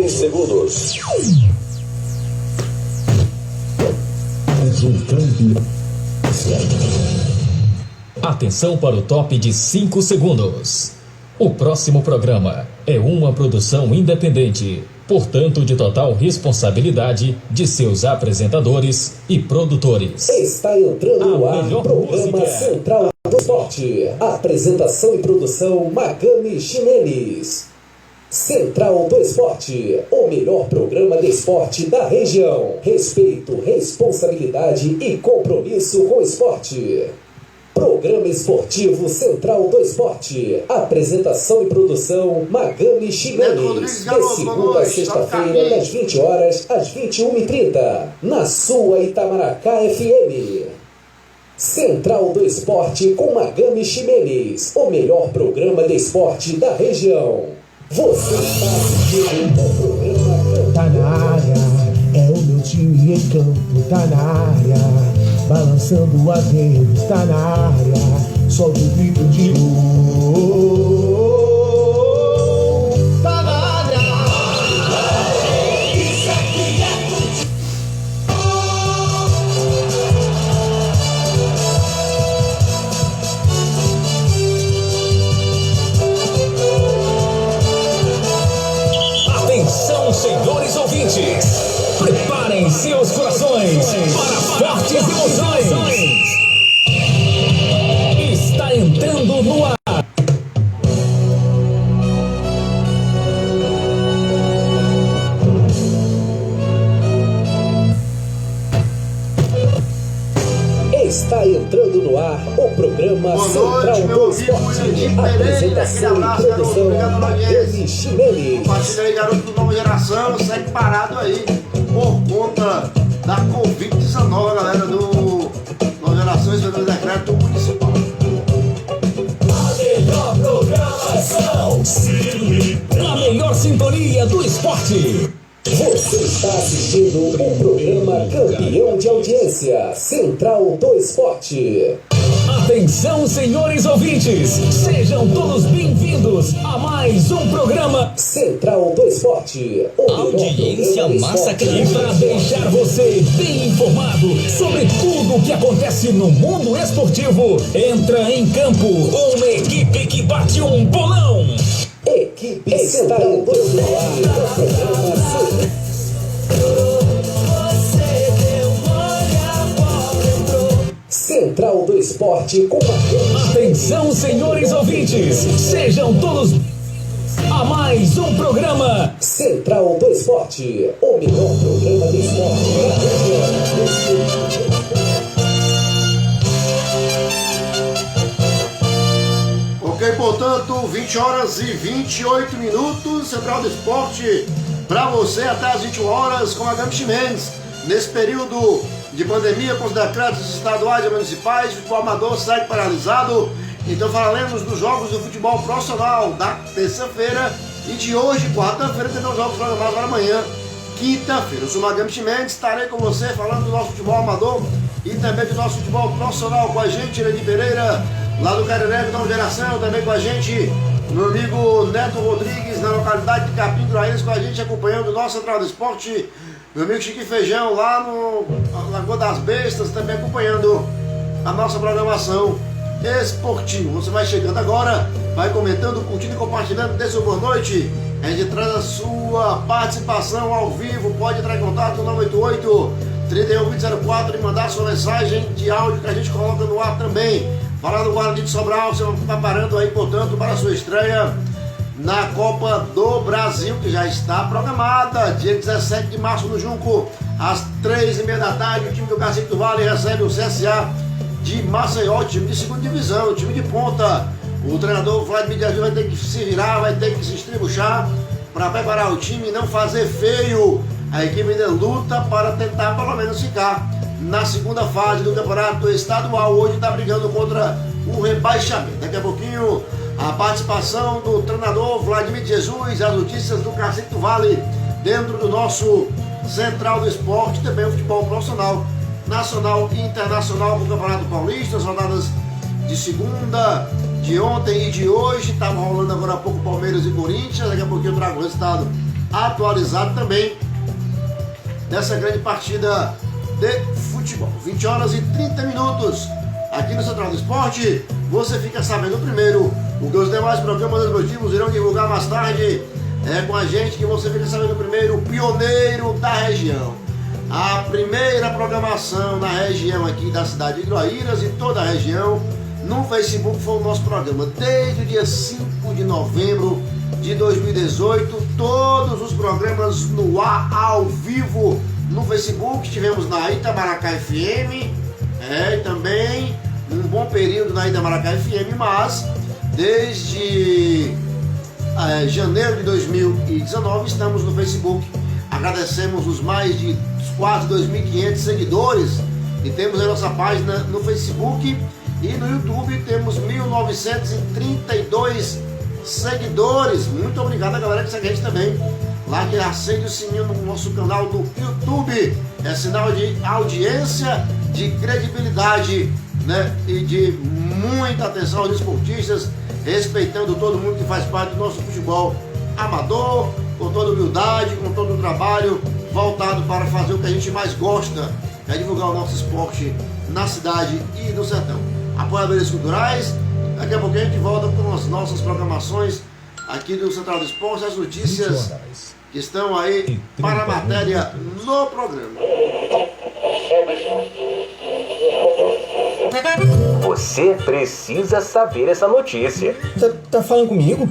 3 segundos. Atenção para o top de 5 segundos. O próximo programa é uma produção independente, portanto de total responsabilidade de seus apresentadores e produtores. Está entrando no ar o programa Central do Esporte. Apresentação e produção Magami Ximenes. Central do Esporte, o melhor programa de esporte da região. Respeito, responsabilidade e compromisso com o esporte. Programa Esportivo Central do Esporte. Apresentação e produção Magami Ximenes. De segunda a sexta-feira, das 20 horas às 21h30. Na sua Itamaracá FM. Central do Esporte com Magami Ximenes. O melhor programa de esporte da região. Você está assistindo ao programa. Tá na área, é o meu time em campo. Tá na área. Balançando a dedos, tá na área. Solta o grito de gol. Tá na área. Isso aqui é Atenção, senhores ouvintes. Preparem seus corações para fortes emoções. Está entrando no ar. Está entrando no ar o programa Central do Esporte. Apresentação e produção Magami Ximenes. Compartilha aí, garoto da nova geração, segue parado aí por conta da Covid-19, galera do Nova Geração e do Decreto Municipal. A melhor programação, a melhor sintonia do esporte. Você está assistindo o programa campeão de audiência, Central do Esporte. Atenção, senhores ouvintes, sejam todos bem-vindos a mais um programa Central do Esporte. Audiência massacrante para deixar você bem informado sobre tudo o que acontece no mundo esportivo. Entra em campo uma equipe que bate um bolão. Equipe Central do Esporte. Central do Esporte com Atenção, senhores ouvintes, sejam todos a mais um programa Central do Esporte, o melhor programa de esporte da região. Ok, portanto, 20 horas e 28 minutos, Central do Esporte, para você até as 21 horas com a Magami Ximenes. Nesse período de pandemia, com os decretos estaduais e municipais, o futebol amador segue paralisado. Então falaremos dos jogos do futebol profissional da terça-feira e de hoje, quarta-feira, terão jogos programados para amanhã, quinta-feira. Eu sou o Magami Ximenes, estarei com você falando do nosso futebol amador e também do nosso futebol profissional. Com a gente, Irene Pereira, lá do Careré, da Nova Geração, também com a gente, meu amigo Neto Rodrigues, na localidade de Capim do Raízes, com a gente acompanhando o nosso Central do Esporte. Meu amigo Chique Feijão lá no Lagoa das Bestas, também acompanhando a nossa programação esportiva. Você vai chegando agora, vai comentando, curtindo e compartilhando. Dê sua boa noite. A gente traz a sua participação ao vivo. Pode entrar em contato no 988-312004 e mandar sua mensagem de áudio que a gente coloca no ar também. Falar do Guarani de Sobral, você vai preparando aí, portanto, para a sua estreia na Copa do Brasil, que já está programada, dia 17 de março no Junco, às 3h30 da tarde, o time do Cacique do Vale recebe o CSA de Maceió, time de segunda divisão, time de ponta. O treinador Vladimir Dias vai ter que se virar, vai ter que se estribuchar para preparar o time e não fazer feio. A equipe ainda luta para tentar pelo menos ficar na segunda fase do campeonato estadual. Hoje está brigando contra o rebaixamento. Daqui a pouquinho a participação do treinador Vladimir Jesus, as notícias do Cacique do Vale dentro do nosso Central do Esporte, também o futebol profissional, nacional e internacional do Campeonato Paulista, as rodadas de segunda, de ontem e de hoje. Estavam rolando agora há pouco Palmeiras e Corinthians, daqui a pouquinho eu trago o resultado atualizado também dessa grande partida de futebol. 20 horas e 30 minutos aqui no Central do Esporte. Você fica sabendo primeiro o que os demais programas esportivos irão divulgar mais tarde. É com a gente que você fica sabendo primeiro, o pioneiro da região. A primeira programação na região aqui da cidade de Igroaíras e toda a região no Facebook foi o nosso programa. Desde o dia 5 de novembro de 2018, todos os programas no ar, ao vivo, no Facebook. Tivemos na Itamaracá FM, e também um bom período na Itamaracá FM, mas desde janeiro de 2019 estamos no Facebook. Agradecemos os mais de quase 2.500 seguidores que temos a nossa página no Facebook, e no YouTube temos 1.932 seguidores. Muito obrigado a galera que segue a gente também lá, que acende o sininho no nosso canal do YouTube. É sinal de audiência, de credibilidade, né? E de muita atenção aos esportistas, respeitando todo mundo que faz parte do nosso futebol amador, com toda humildade, com todo o trabalho voltado para fazer o que a gente mais gosta, é divulgar o nosso esporte na cidade e no sertão. Apoiadores culturais, daqui a pouquinho a gente volta com as nossas programações aqui do Central do Esporte, as notícias que estão aí para a matéria no programa. Você precisa saber essa notícia. Tá falando comigo?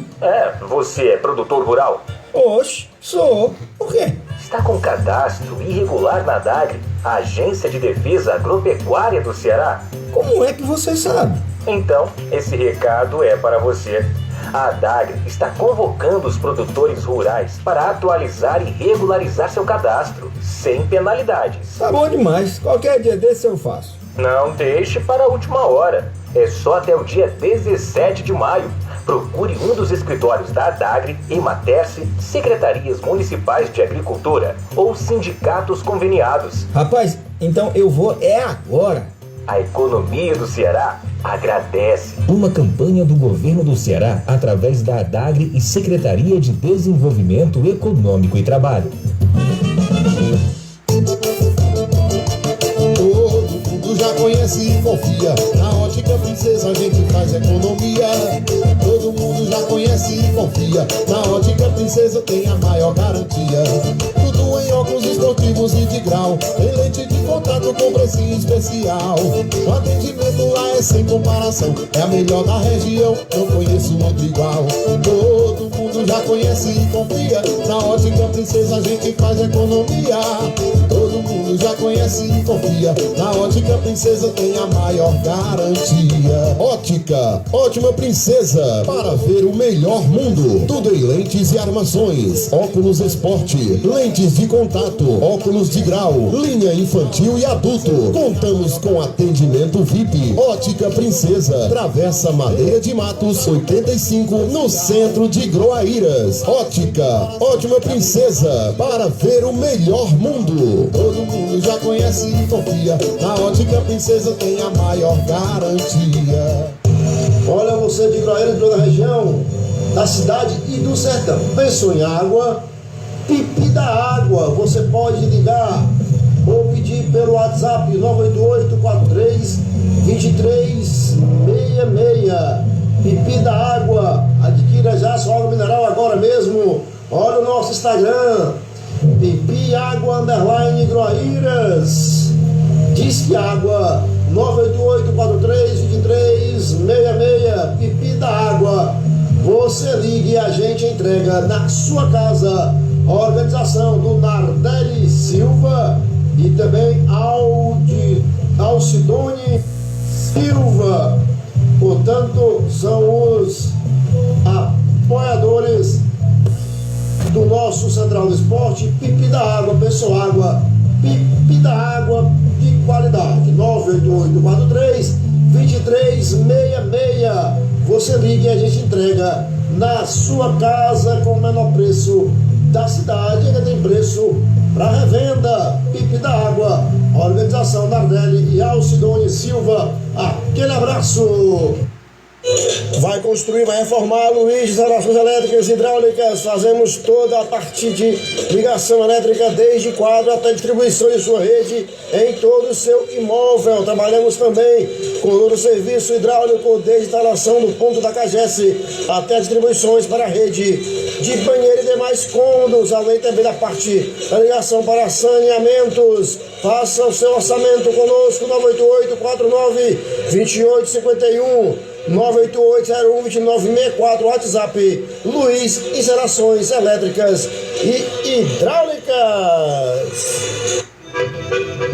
Você é produtor rural? Oxe, sou. Por quê? Está com cadastro irregular na DAGRE, a Agência de Defesa Agropecuária do Ceará? Como é que você sabe? Então, esse recado é para você. A DAGRE está convocando os produtores rurais para atualizar e regularizar seu cadastro, sem penalidades. Tá bom demais. Qualquer dia desse eu faço. Não deixe para a última hora. É só até o dia 17 de maio. Procure um dos escritórios da DAGRE, Ematerce, secretarias municipais de agricultura ou sindicatos conveniados. Rapaz, então eu vou agora. A economia do Ceará agradece. Uma campanha do governo do Ceará através da DAGRE e Secretaria de Desenvolvimento Econômico e Trabalho. Todo mundo já conhece e confia. Na Ótica Princesa a gente faz economia. Todo mundo já conhece e confia. Na Ótica Princesa tem a maior garantia. Tudo em óculos esportivos e de grau. Tem lente de contato com precinho especial. O atendimento lá é sem comparação. É a melhor da região, não conheço outro igual. Todo mundo já conhece e confia. Na Ótica Princesa a gente faz economia. Todo mundo já conhece e confia. Na Ótica Princesa tem a maior garantia. Ótica, Ótima Princesa, para ver o melhor mundo. Tudo em lentes e armações. Óculos esporte, lentes de contato, óculos de grau, linha infantil e adulto. Contamos com atendimento VIP. Ótica Princesa, Travessa Madeira de Matos, 85, no centro de Igroaíras. Ótica, Ótima Princesa, para ver o melhor mundo. Todo mundo já conhece e confia. Na Ótica Princesa tem a maior garantia. Olha, você de Igroaíras, de toda a região, da cidade e do sertão. Pensou em água? Pipi da Água. Você pode ligar ou pedir pelo WhatsApp 988-43-2366. Pipi da Água. Adquira já sua água mineral agora mesmo. Olha o nosso Instagram, Pipi Água _ Igroaíras. Disque Água 988-43-2366. Pipi da Água. Você liga e a gente entrega na sua casa. Organização do Nardelli Silva e também Alcidone Silva. Portanto, são os apoiadores do nosso Central do Esporte. Pipi da Água, pensou água, Pipi da Água de qualidade. 988-43-2366. Você liga e a gente entrega na sua casa com o menor preço da cidade. Ainda tem preço para revenda. Pipi da Água, organização Nardelli e Alcidone Silva. Aquele abraço. Vai construir, vai reformar, Luiz, instalações elétricas, hidráulicas, fazemos toda a parte de ligação elétrica, desde quadro até distribuição de sua rede em todo o seu imóvel. Trabalhamos também com todo o serviço hidráulico, desde instalação do ponto da Cagesse até distribuições para a rede de banheiro e demais cômodos, além também da parte da ligação para saneamentos. Faça o seu orçamento conosco, 988-49-2851. 988-01-2964, WhatsApp Luiz, instalações elétricas e hidráulicas.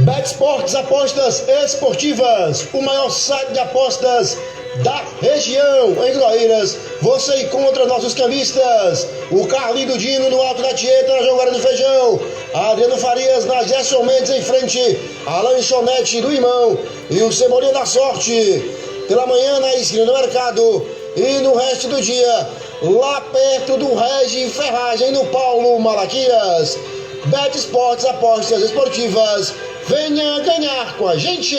BetSports, apostas esportivas, o maior site de apostas da região. Em Guaíras, você encontra nossos cambistas, o Carlinho Dino no Alto da Tieta, na Joguara do Feijão, Adriano Farias na Gerson Mendes em frente à lanchonete do Irmão e o Cebolinha da Sorte pela manhã na esquina do mercado e no resto do dia lá perto do Regi Ferragem no Paulo Malaquias. BetSports, apostas esportivas, venha ganhar com a gente.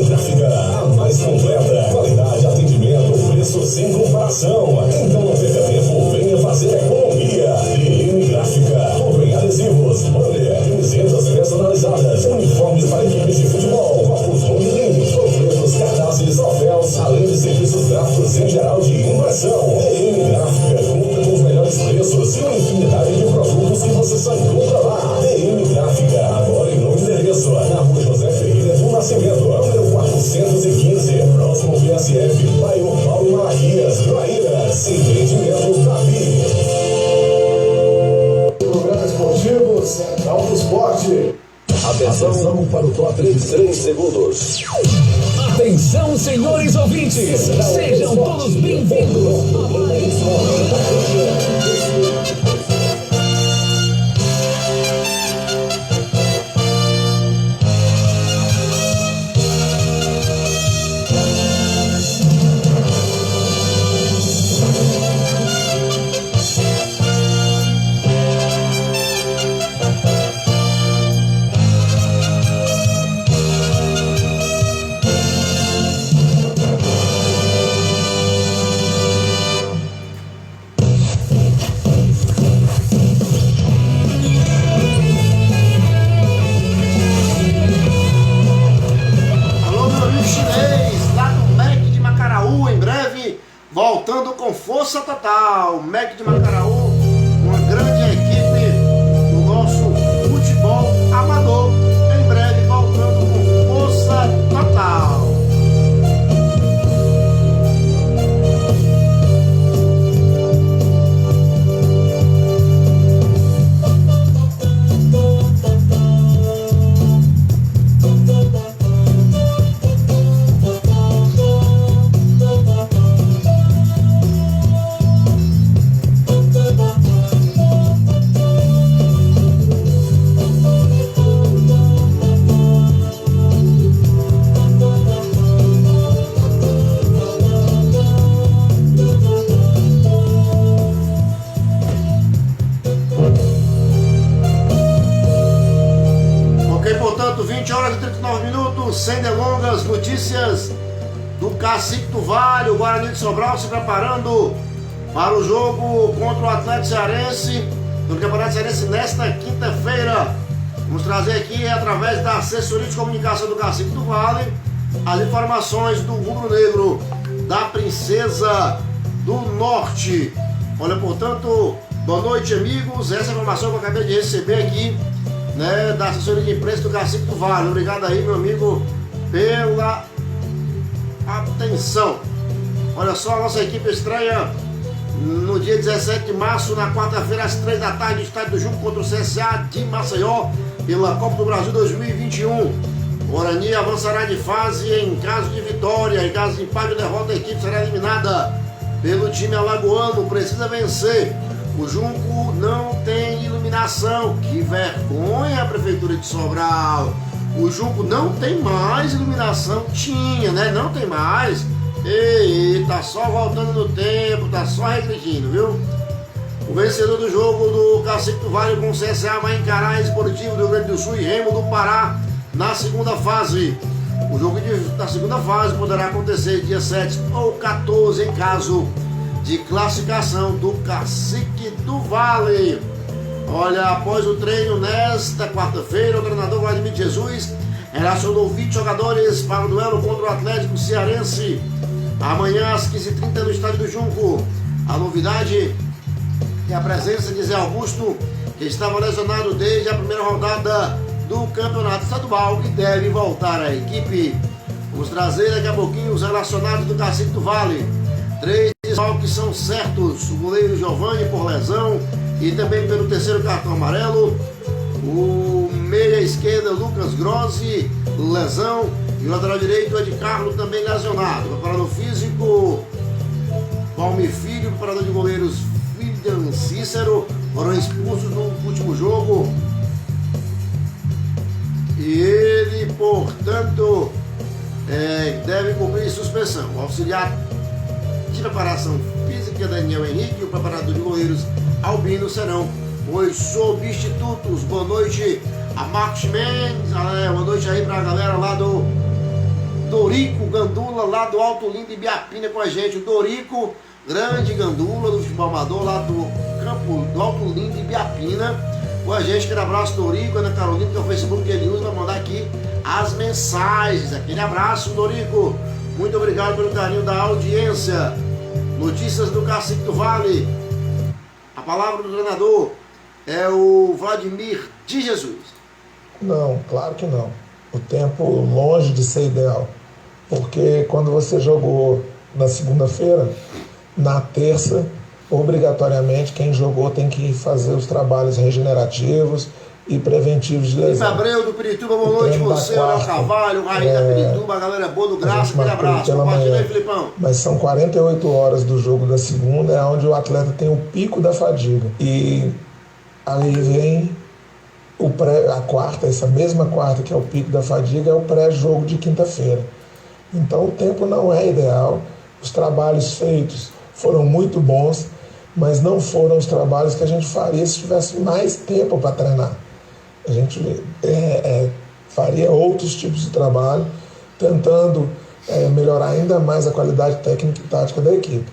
Gráfica, a mais completa, qualidade, atendimento, preço sem comparação. Então não perca tempo, venha fazer economia. Gráfica, tudo em adesivos, banner, camisetas personalizadas, uniformes para equipes de futebol, copos modelinhos, panfletos, cartazes, troféus, além de serviços gráficos em geral de impressão. Gráfica, conta com os melhores preços e uma infinidade de produtos que você só encontra lá. Gráfica, agora em novo endereço, na Rua José Ferreira do Nascimento, número 415, próximo ao PSF, bairro Paulo Malaquias, Guaíras, empreendimento Davi. Programa esportivo Central do Esporte. Atenção para o top de 3 segundos. Atenção, senhores ouvintes, sejam todos bem-vindos. Voltando com força total, Mac de Macaraú, uma grande equipe do nosso futebol amador, em breve voltando com força total. Portanto, 20 horas e 39 minutos, sem delongas, notícias do Cacique do Vale, o Guarani de Sobral se preparando para o jogo contra o Atlético Cearense, no Campeonato Cearense nesta quinta-feira. Vamos trazer aqui, através da assessoria de comunicação do Cacique do Vale, as informações do rubro-negro da Princesa do Norte. Olha, portanto, boa noite, amigos. Essa informação que eu acabei de receber aqui, né, da assessoria de imprensa do Cacique do Vale. Obrigado aí, meu amigo, pela atenção. Olha só, a nossa equipe estreia no dia 17 de março, na quarta-feira, às 3 da tarde, no estádio do Junco contra o CSA de Maceió, pela Copa do Brasil 2021. O Guarani avançará de fase em caso de vitória. Em caso de empate ou derrota, a equipe será eliminada pelo time alagoano. Precisa vencer. O Junco não tem iluminação. Que vergonha, a Prefeitura de Sobral. O Junco não tem mais iluminação. Tinha, né? Não tem mais. E tá só voltando no tempo, tá só regredindo, viu? O vencedor do jogo do Cacique do Vale com o CSA vai encarar a Esportivo do Rio Grande do Sul e Remo do Pará na segunda fase. O jogo da segunda fase poderá acontecer dia 7 ou 14 em caso de classificação do Cacique do Vale. Olha, após o treino nesta quarta-feira, o treinador Vladimir Jesus relacionou 20 jogadores para o duelo contra o Atlético Cearense amanhã às 15h30 no Estádio do Junco. A novidade é a presença de Zé Augusto, que estava lesionado desde a primeira rodada do Campeonato Estadual e deve voltar à equipe. Vamos trazer daqui a pouquinho os relacionados do Cacique do Vale. 3 desfalques são certos: o goleiro Giovanni por lesão e também pelo terceiro cartão amarelo, o meia esquerda Lucas Grossi, lesão, e o lateral direito Ed Carlos também lesionado. O preparador físico Palme Filho, o preparador de goleiros William Cícero foram expulsos no último jogo e ele, portanto, deve cumprir suspensão. O auxiliar de preparação física Daniel Henrique e o preparador de goleiros Albino serão os substitutos. Boa noite a Marcos Mendes, boa noite aí pra galera lá do Dorico Gandula, lá do Alto Lindo Ibiapina com a gente. O Dorico, grande gandula do futebol amador lá do campo do Alto Lindo Ibiapina com a gente. Aquele abraço, Dorico. Ana Carolina, que é o Facebook que ele usa para mandar aqui as mensagens. Aquele abraço, Dorico. Muito obrigado pelo carinho da audiência. Notícias do Cacique do Vale. A palavra do treinador é o Vladimir de Jesus. Não, claro que não. O tempo longe de ser ideal. Porque quando você jogou na segunda-feira, na terça, obrigatoriamente, quem jogou tem que fazer os trabalhos regenerativos e preventivos de lesão. Abreu do Pirituba, boa noite você, o Léo Carvalho, o Rainha da Pirituba, a galera boa do Graça, aquele abraço. Compartilha aí, Filipão. Mas são 48 horas do jogo da segunda, é onde o atleta tem o pico da fadiga. E aí vem a quarta, essa mesma quarta que é o pico da fadiga, é o pré-jogo de quinta-feira. Então o tempo não é ideal, os trabalhos feitos foram muito bons, mas não foram os trabalhos que a gente faria se tivesse mais tempo para treinar. A gente faria outros tipos de trabalho, tentando melhorar ainda mais a qualidade técnica e tática da equipe.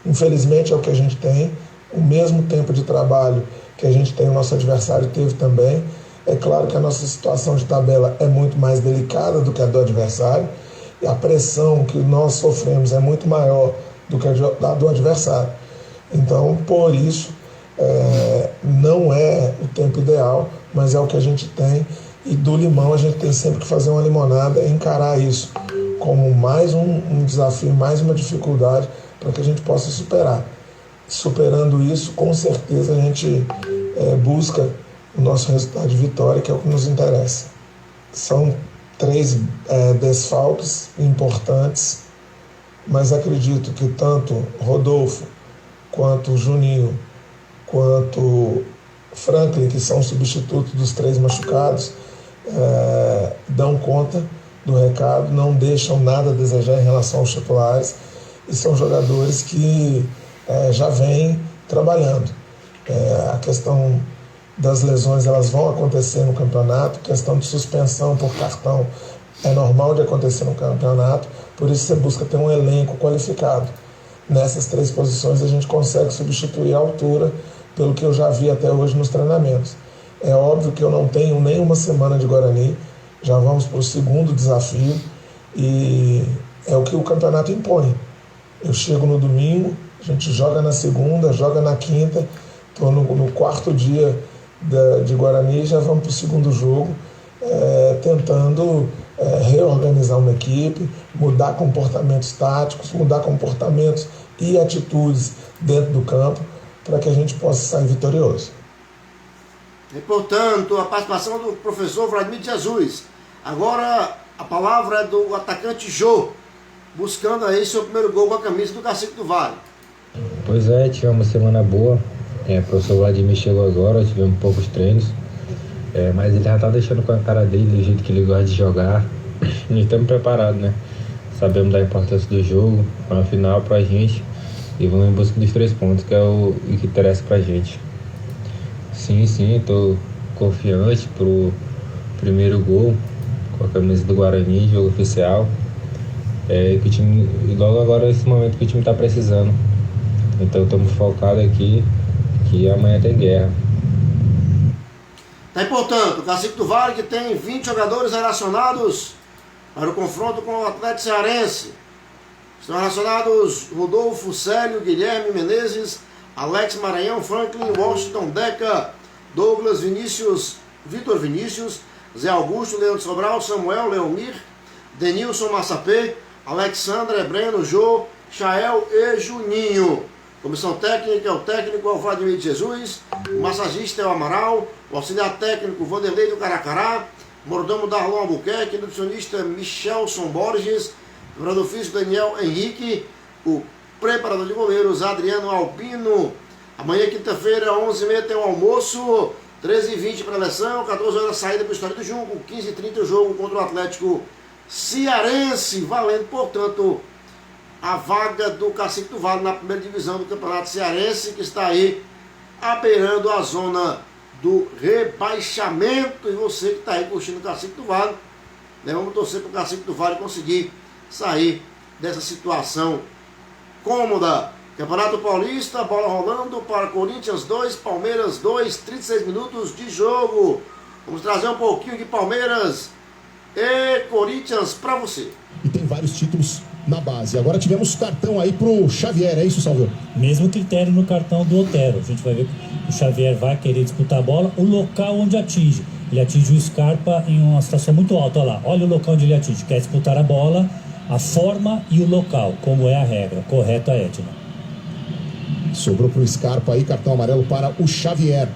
Infelizmente é o que a gente tem, o mesmo tempo de trabalho que a gente tem, o nosso adversário teve também. É claro que a nossa situação de tabela é muito mais delicada do que a do adversário, e a pressão que nós sofremos é muito maior do que a do adversário. Então, por isso, não é o tempo ideal, mas é o que a gente tem, e do limão a gente tem sempre que fazer uma limonada e encarar isso como mais um desafio, mais uma dificuldade para que a gente possa superar. Superando isso, com certeza a gente busca o nosso resultado de vitória, que é o que nos interessa. São 3 desfalques importantes, mas acredito que tanto Rodolfo, quanto Juninho, quanto Franklin, que são substitutos dos 3 machucados, dão conta do recado, não deixam nada a desejar em relação aos titulares, e são jogadores que já vêm trabalhando. A questão das lesões, elas vão acontecer no campeonato, questão de suspensão por cartão é normal de acontecer no campeonato, por isso você busca ter um elenco qualificado. Nessas 3 posições a gente consegue substituir a altura, pelo que eu já vi até hoje nos treinamentos. É óbvio que eu não tenho nem uma semana de Guarani, já vamos para o 2º desafio, e é o que o campeonato impõe. Eu chego no domingo, a gente joga na segunda, joga na quinta, estou no 4º dia de Guarani, já vamos para o 2º jogo, tentando reorganizar uma equipe, mudar comportamentos táticos, mudar comportamentos e atitudes dentro do campo, para que a gente possa sair vitorioso. E, portanto, a participação do professor Vladimir Jesus. Agora a palavra é do atacante Jô, buscando aí seu primeiro gol com a camisa do Cacique do Vale. Pois é, tivemos uma semana boa. O professor Vladimir chegou agora, tivemos poucos treinos, mas ele já está deixando com a cara dele, do jeito que ele gosta de jogar. E estamos preparados, né? Sabemos da importância do jogo, é uma final pra gente, e vamos em busca dos 3 pontos, que é o que interessa pra gente. Sim, estou confiante pro primeiro gol. com a camisa do Guarani, jogo oficial. Que o time, e logo agora esse momento que o time está precisando. Então estamos focados aqui, que amanhã tem guerra. Tá, portanto, o Cacique do Vale, que tem 20 jogadores relacionados para o confronto com o Atlético Cearense. Estão relacionados Rodolfo, Célio, Guilherme Menezes, Alex Maranhão, Franklin, Washington, Deca, Douglas, Vinícius, Vitor Vinícius, Zé Augusto, Leandro Sobral, Samuel, Leomir, Denilson Massapê, Alexandre, Breno, Jô, Chael e Juninho. Comissão técnica é o técnico Vladimir de Jesus, o massagista é o Amaral, o auxiliar técnico Vanderlei do Caracará, mordomo Darlon Albuquerque, nutricionista Michelson Borges, preparador físico Daniel Henrique, o preparador de goleiros Adriano Albino. Amanhã, quinta-feira, 11h30 tem o almoço, 13h20 para a eleição, 14 horas saída para o Estádio do Junco, 15h30 o jogo contra o Atlético Cearense, valendo, portanto, a vaga do Cacique do Vale na primeira divisão do Campeonato Cearense, que está aí abeirando a zona do rebaixamento. E você que está aí curtindo o Cacique do Vale, né, vamos torcer para o Cacique do Vale conseguir sair dessa situação cômoda. Campeonato Paulista, bola rolando para Corinthians 2, Palmeiras 2, 36 minutos de jogo. Vamos trazer um pouquinho de Palmeiras e Corinthians para você. E tem vários títulos na base. Agora tivemos cartão aí pro Xavier, é isso, Salvador? Mesmo critério no cartão do Otero. A gente vai ver que o Xavier vai querer disputar a bola, o local onde atinge. Ele atinge o Scarpa em uma situação muito alta, olha lá. Olha o local onde ele atinge. Quer disputar a bola, a forma e o local, como é a regra. Correta, Edna. Sobrou pro Scarpa aí, cartão amarelo para o Xavier.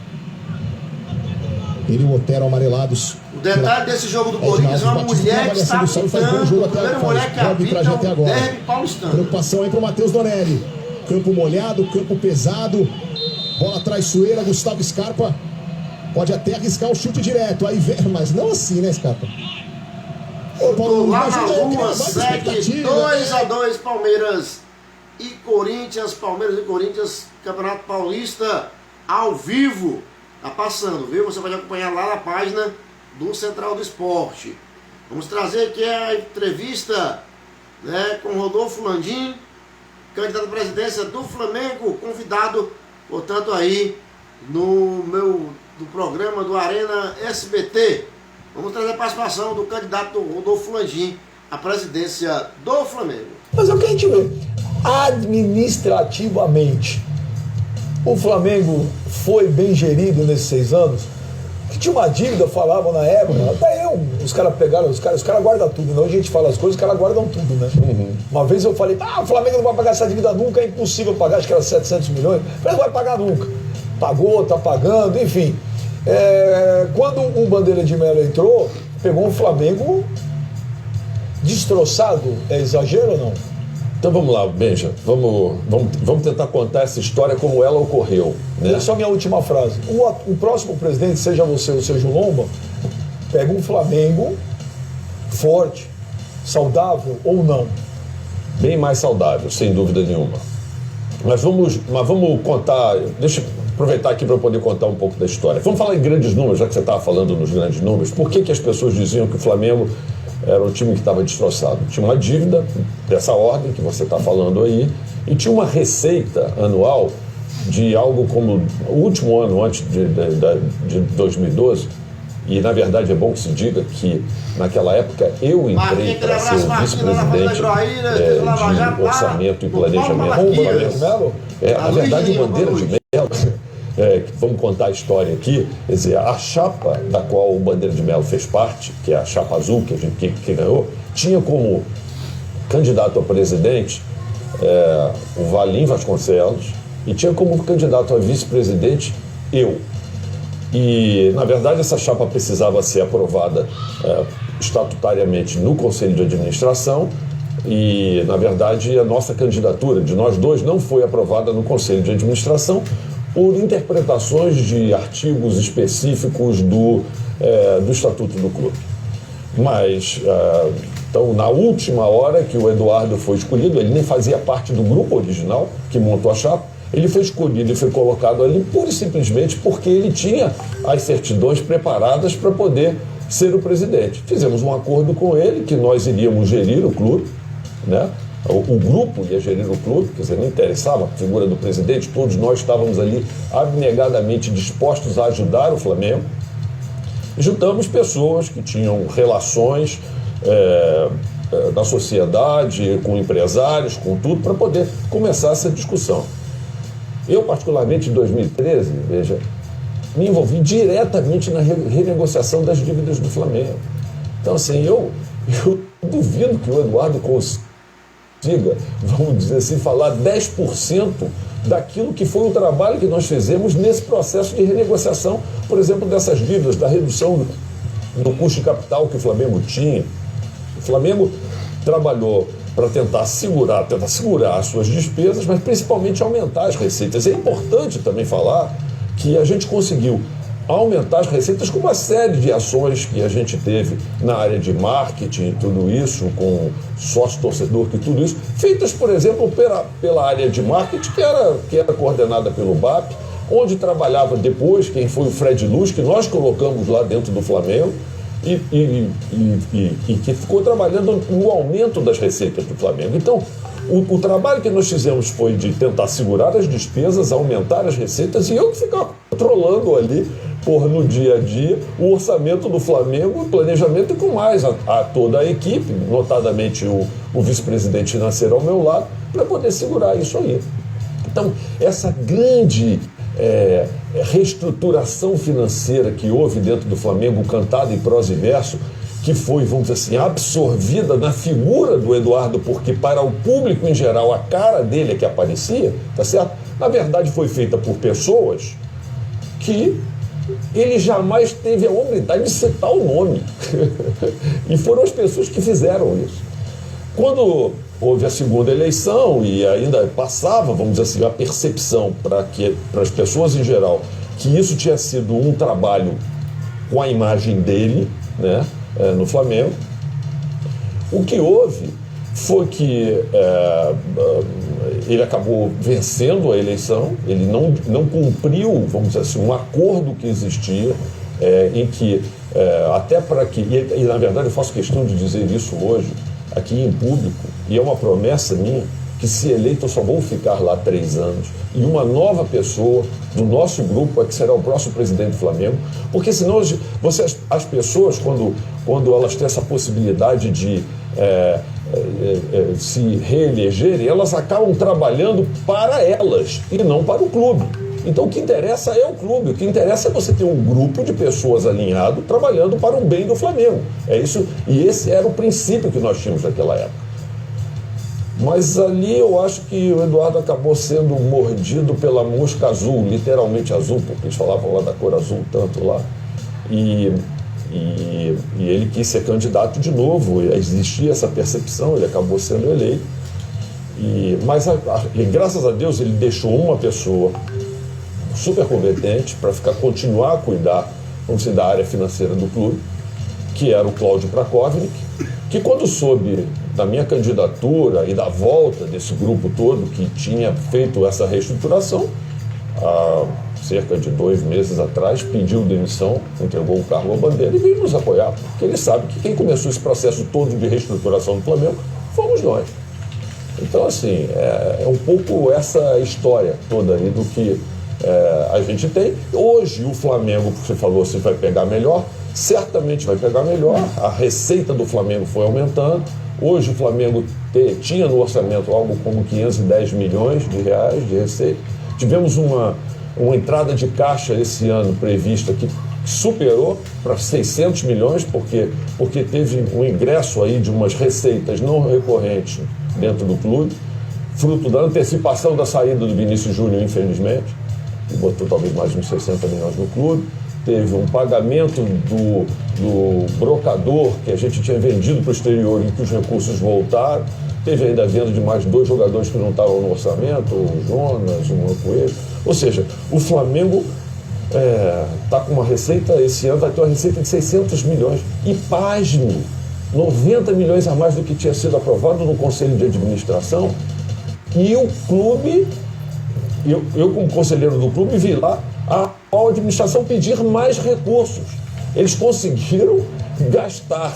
Ele e o Otero amarelados. O detalhe desse jogo do Corinthians é uma mulher que está apitando, a primeira mulher que apita é o derby paulistano. Preocupação aí pro Matheus Donelli. Campo molhado, campo pesado, bola traiçoeira, Gustavo Scarpa pode até arriscar o chute direto, aí vem, mas não assim, né, Scarpa? Ô, Paulo, lá na rua segue 2-2 Palmeiras e Corinthians, Campeonato Paulista ao vivo, tá passando, viu? Você pode acompanhar lá na página do Central do Esporte. Vamos trazer aqui a entrevista, né, com Rodolfo Landim, candidato à presidência do Flamengo, convidado, portanto, aí do programa do Arena SBT. Vamos trazer a participação do candidato Rodolfo Landim à presidência do Flamengo. Mas é o que a gente vê. Administrativamente, o Flamengo foi bem gerido nesses 6 anos. Que tinha uma dívida, falavam na época, até os caras pegaram, os caras guardam tudo, não a gente fala as coisas, os caras guardam tudo, né? Uma vez eu falei, o Flamengo não vai pagar essa dívida nunca, é impossível pagar, acho que era 700 milhões, mas não vai pagar nunca. Pagou, tá pagando, enfim. Quando o Bandeira de Melo entrou, pegou um Flamengo destroçado, é exagero ou não? Então vamos lá, Benja, vamos tentar contar essa história como ela ocorreu, né? É só minha última frase. O próximo presidente, seja você ou seja o Lomba, pega um Flamengo forte, saudável ou não? Bem mais saudável, sem dúvida nenhuma. Mas vamos contar, deixa eu aproveitar aqui para eu poder contar um pouco da história. Vamos falar em grandes números, já que você estava falando nos grandes números. Por que as pessoas diziam que o Flamengo era um time que estava destroçado? Tinha uma dívida dessa ordem que você está falando aí e tinha uma receita anual de algo como o último ano antes de 2012, e na verdade é bom que se diga que naquela época eu entrei para ser o vice-presidente de orçamento e planejamento do Flamengo. Na verdade, o Bandeira de Melo, vamos contar a história aqui, quer dizer, a chapa da qual o Bandeira de Melo fez parte, que é a chapa azul que ganhou, tinha como candidato a presidente o Valim Vasconcelos e tinha como candidato a vice-presidente eu. E, na verdade, essa chapa precisava ser aprovada estatutariamente no Conselho de Administração e, na verdade, a nossa candidatura de nós dois não foi aprovada no Conselho de Administração por interpretações de artigos específicos do Estatuto do Clube. Mas, então, na última hora que o Eduardo foi escolhido, ele nem fazia parte do grupo original que montou a chapa, ele foi escolhido e foi colocado ali pura e simplesmente porque ele tinha as certidões preparadas para poder ser o presidente. Fizemos um acordo com ele que nós iríamos gerir o clube, né? O grupo ia gerir o clube, quer dizer, não interessava a figura do presidente, todos nós estávamos ali abnegadamente dispostos a ajudar o Flamengo. E juntamos pessoas que tinham relações na sociedade, com empresários, com tudo, para poder começar essa discussão. Eu, particularmente, em 2013, veja, me envolvi diretamente na renegociação das dívidas do Flamengo. Então, assim, eu duvido que o Eduardo consiga, vamos dizer assim, falar 10% daquilo que foi o trabalho que nós fizemos nesse processo de renegociação, por exemplo, dessas dívidas, da redução do custo de capital que o Flamengo tinha. O Flamengo trabalhou para tentar segurar as suas despesas, mas principalmente aumentar as receitas. É importante também falar que a gente conseguiu aumentar as receitas com uma série de ações que a gente teve na área de marketing e tudo isso, com sócio-torcedor, que tudo isso, feitas, por exemplo, pela área de marketing, que era coordenada pelo BAP, onde trabalhava depois quem foi o Fred Luz, que nós colocamos lá dentro do Flamengo, e que ficou trabalhando no aumento das receitas do Flamengo. Então, o trabalho que nós fizemos foi de tentar segurar as despesas, aumentar as receitas, e eu que ficava controlando ali, no dia a dia, o orçamento do Flamengo, o planejamento, e com mais a toda a equipe, notadamente o vice-presidente financeiro ao meu lado, para poder segurar isso aí. Então, essa grande reestruturação financeira que houve dentro do Flamengo, cantada em prosa e verso, que foi, vamos dizer assim, absorvida na figura do Eduardo, porque para o público em geral a cara dele é que aparecia, tá certo? Na verdade foi feita por pessoas que ele jamais teve a hombridade de citar o nome. E foram as pessoas que fizeram isso. Quando houve a segunda eleição e ainda passava, vamos dizer assim, a percepção para as pessoas em geral que isso tinha sido um trabalho com a imagem dele, né, no Flamengo, o que houve foi que ele acabou vencendo a eleição, ele não cumpriu, vamos dizer assim, um acordo que existia, em que, até para que, e na verdade eu faço questão de dizer isso hoje, aqui em público, e é uma promessa minha, que se eleito eu só vou ficar lá 3 anos, e uma nova pessoa do nosso grupo é que será o próximo presidente do Flamengo, porque senão as pessoas, quando elas têm essa possibilidade de se reelegerem, elas acabam trabalhando para elas e não para o clube. Então o que interessa é o clube, o que interessa é você ter um grupo de pessoas alinhado trabalhando para o bem do Flamengo. É isso, e esse era o princípio que nós tínhamos naquela época. Mas ali eu acho que o Eduardo acabou sendo mordido pela mosca azul, literalmente azul, porque eles falavam lá da cor azul tanto lá. E ele quis ser candidato de novo, existia essa percepção, ele acabou sendo eleito. Mas graças a Deus ele deixou uma pessoa super competente para continuar a cuidar, vamos dizer, da área financeira do clube, que era o Cláudio Prakovnik, que quando soube da minha candidatura e da volta desse grupo todo que tinha feito essa reestruturação, há cerca de 2 meses atrás, pediu demissão, entregou o cargo à bandeira e veio nos apoiar, porque ele sabe que quem começou esse processo todo de reestruturação do Flamengo fomos nós. Então, assim, é um pouco essa história toda aí do que a gente tem. Hoje o Flamengo, você falou assim, vai pegar melhor, certamente vai pegar melhor, a receita do Flamengo foi aumentando. Hoje o Flamengo tinha no orçamento algo como 510 milhões de reais de receita. Tivemos uma entrada de caixa esse ano prevista que superou para 600 milhões, porque teve um ingresso aí de umas receitas não recorrentes dentro do clube, fruto da antecipação da saída do Vinícius Júnior, infelizmente, que botou talvez mais uns 60 milhões no clube. Teve um pagamento do brocador que a gente tinha vendido para o exterior e que os recursos voltaram. Teve ainda a venda de mais 2 jogadores que não estavam no orçamento, o Jonas, o Mancoeiro. Ou seja, o Flamengo está com uma receita, esse ano vai ter uma receita de 600 milhões. E pasme, 90 milhões a mais do que tinha sido aprovado no Conselho de Administração. E o clube, eu como conselheiro do clube, vi lá a administração pedir mais recursos. Eles conseguiram gastar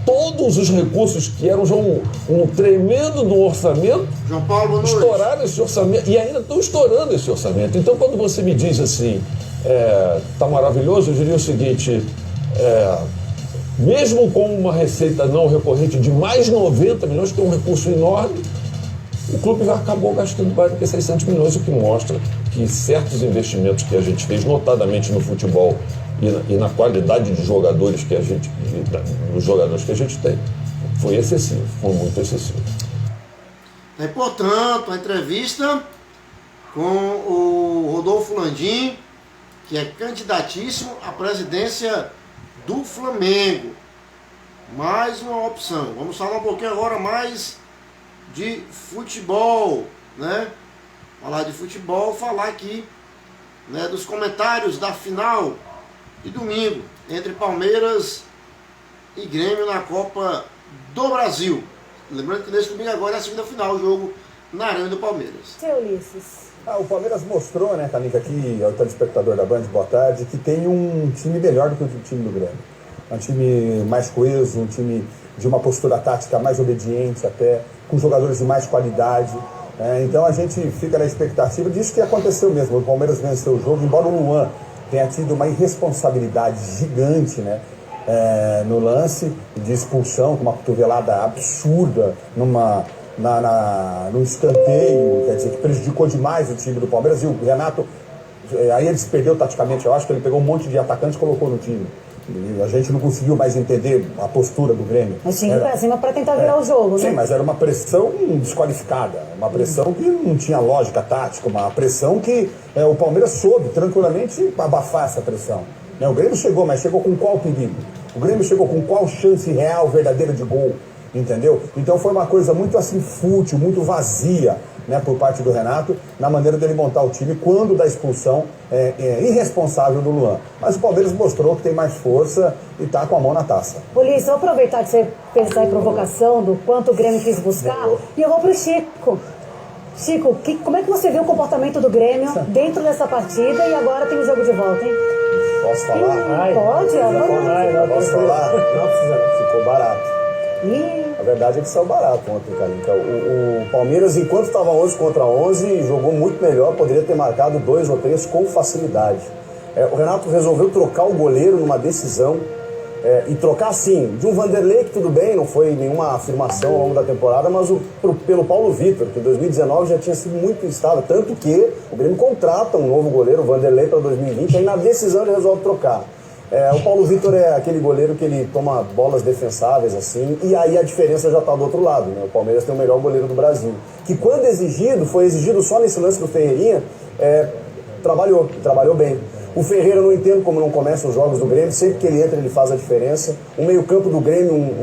todos os recursos que eram já um tremendo no orçamento, João Paulo, estouraram esse orçamento e ainda estão estourando esse orçamento. Então, quando você me diz assim, tá maravilhoso, eu diria o seguinte, mesmo com uma receita não recorrente de mais 90 milhões, que é um recurso enorme, o clube acabou gastando mais do que 600 milhões, o que mostra que certos investimentos que a gente fez, notadamente no futebol e na qualidade de jogadores que a gente, dos jogadores que a gente tem, foi excessivo, foi muito excessivo. E, portanto, a entrevista com o Rodolfo Landim, que é candidatíssimo à presidência do Flamengo. Mais uma opção. Vamos falar um pouquinho agora mais de futebol, né? Falar de futebol, falar aqui, né, dos comentários da final de domingo entre Palmeiras e Grêmio na Copa do Brasil. Lembrando que nesse domingo agora é a segunda final, o jogo na Arena do Palmeiras. Seu Ulisses. O Palmeiras mostrou, né, Canica, aqui, ao telespectador da Band, boa tarde, que tem um time melhor do que o time do Grêmio. Um time mais coeso, um time de uma postura tática mais obediente até, com jogadores de mais qualidade. Então a gente fica na expectativa disso que aconteceu mesmo. O Palmeiras venceu o jogo, embora o Luan tenha tido uma irresponsabilidade gigante, né, no lance de expulsão, com uma cotovelada absurda no escanteio, quer dizer, que prejudicou demais o time do Palmeiras. E o Renato, aí ele se perdeu taticamente, eu acho que ele pegou um monte de atacantes e colocou no time. E a gente não conseguiu mais entender a postura do Grêmio. Mas tinha que ir pra cima pra tentar virar o jogo, né? Sim, mas era uma pressão desqualificada, uma pressão que não tinha lógica tática, uma pressão que o Palmeiras soube tranquilamente abafar essa pressão. O Grêmio chegou, mas chegou com qual perigo? O Grêmio chegou com qual chance real, verdadeira de gol? Entendeu? Então foi uma coisa muito assim fútil, muito vazia, né, por parte do Renato, na maneira dele montar o time quando da expulsão irresponsável do Luan. Mas o Palmeiras mostrou que tem mais força e tá com a mão na taça. Ulisses, vou aproveitar que você fez essa provocação do quanto o Grêmio quis buscar e eu vou pro Chico. Chico, como é que você viu o comportamento do Grêmio dentro dessa partida e agora tem o jogo de volta, hein? Posso falar? Pode? Posso falar? Não precisa, ficou barato. A verdade é que saiu barato ontem, Calinca. O Palmeiras, enquanto estava 11 contra 11, jogou muito melhor, poderia ter marcado 2 ou 3 com facilidade. O Renato resolveu trocar o goleiro numa decisão, e trocar assim, de um Vanderlei, que tudo bem, não foi nenhuma afirmação ao longo da temporada, mas pelo Paulo Vitor, que em 2019 já tinha sido muito instável, tanto que o Grêmio contrata um novo goleiro, o Vanderlei, para 2020, aí na decisão ele resolve trocar. O Paulo Vitor é aquele goleiro que ele toma bolas defensáveis assim, e aí a diferença já está do outro lado, né? O Palmeiras tem o melhor goleiro do Brasil, que quando exigido, foi exigido só nesse lance do Ferreirinha, trabalhou bem. O Ferreira, eu não entendo como não começa os jogos do Grêmio, sempre que ele entra ele faz a diferença. O meio-campo do Grêmio,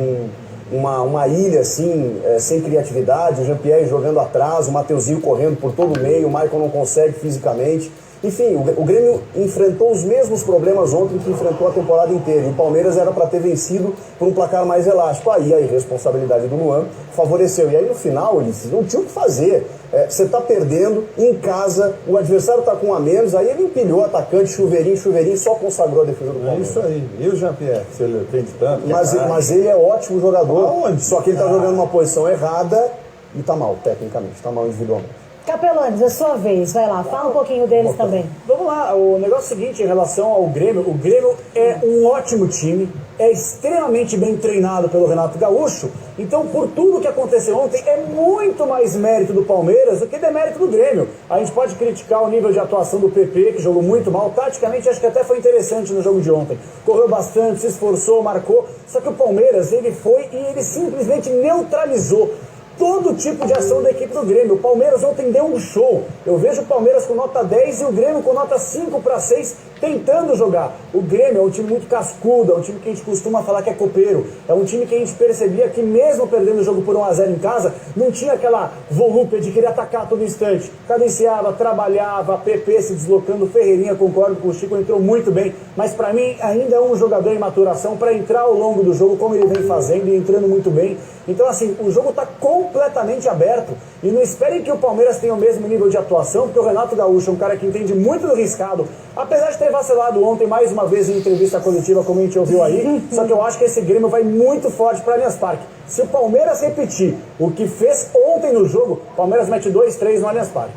uma ilha assim, sem criatividade, o Jean-Pierre jogando atrás, o Mateuzinho correndo por todo o meio, o Maicon não consegue fisicamente. Enfim, o Grêmio enfrentou os mesmos problemas ontem que enfrentou a temporada inteira. E o Palmeiras era para ter vencido por um placar mais elástico. Aí a irresponsabilidade do Luan favoreceu. E aí no final, Ulisses, não tinha o que fazer. Você está perdendo em casa, o adversário está com um a menos, aí ele empilhou o atacante, chuveirinho, só consagrou a defesa do Palmeiras. É isso aí. E o Jean-Pierre, se ele aprende tanto. Mas ele é ótimo jogador. Aonde? Só que ele está jogando uma posição errada e está mal, tecnicamente, está mal individualmente. Capelanes, é sua vez, vai lá, fala um pouquinho deles também. Vamos lá, o negócio é o seguinte, em relação ao Grêmio, o Grêmio é um ótimo time, é extremamente bem treinado pelo Renato Gaúcho, então por tudo que aconteceu ontem, é muito mais mérito do Palmeiras do que demérito do Grêmio. A gente pode criticar o nível de atuação do PP, que jogou muito mal, taticamente acho que até foi interessante no jogo de ontem, correu bastante, se esforçou, marcou, só que o Palmeiras, ele foi e ele simplesmente neutralizou todo tipo de ação da equipe do Grêmio. O Palmeiras ontem deu um show. Eu vejo o Palmeiras com nota 10 e o Grêmio com nota 5/6 tentando jogar. O Grêmio é um time muito cascudo, é um time que a gente costuma falar que é copeiro. É um time que a gente percebia que mesmo perdendo o jogo por 1-0 em casa, não tinha aquela volúpia de querer atacar a todo instante. Cadenciava, trabalhava, PP se deslocando, Ferreirinha, concordo com o Chico, entrou muito bem. Mas para mim ainda é um jogador em maturação para entrar ao longo do jogo como ele vem fazendo e entrando muito bem. Então assim, o jogo está completamente aberto E não esperem que o Palmeiras tenha o mesmo nível de atuação, porque o Renato Gaúcho é um cara que entende muito do riscado, apesar de ter vacilado ontem mais uma vez em entrevista coletiva, como a gente ouviu aí, só que eu acho que esse Grêmio vai muito forte para Allianz Parque. Se o Palmeiras repetir o que fez ontem no jogo, o Palmeiras mete 2-3 no Allianz Parque.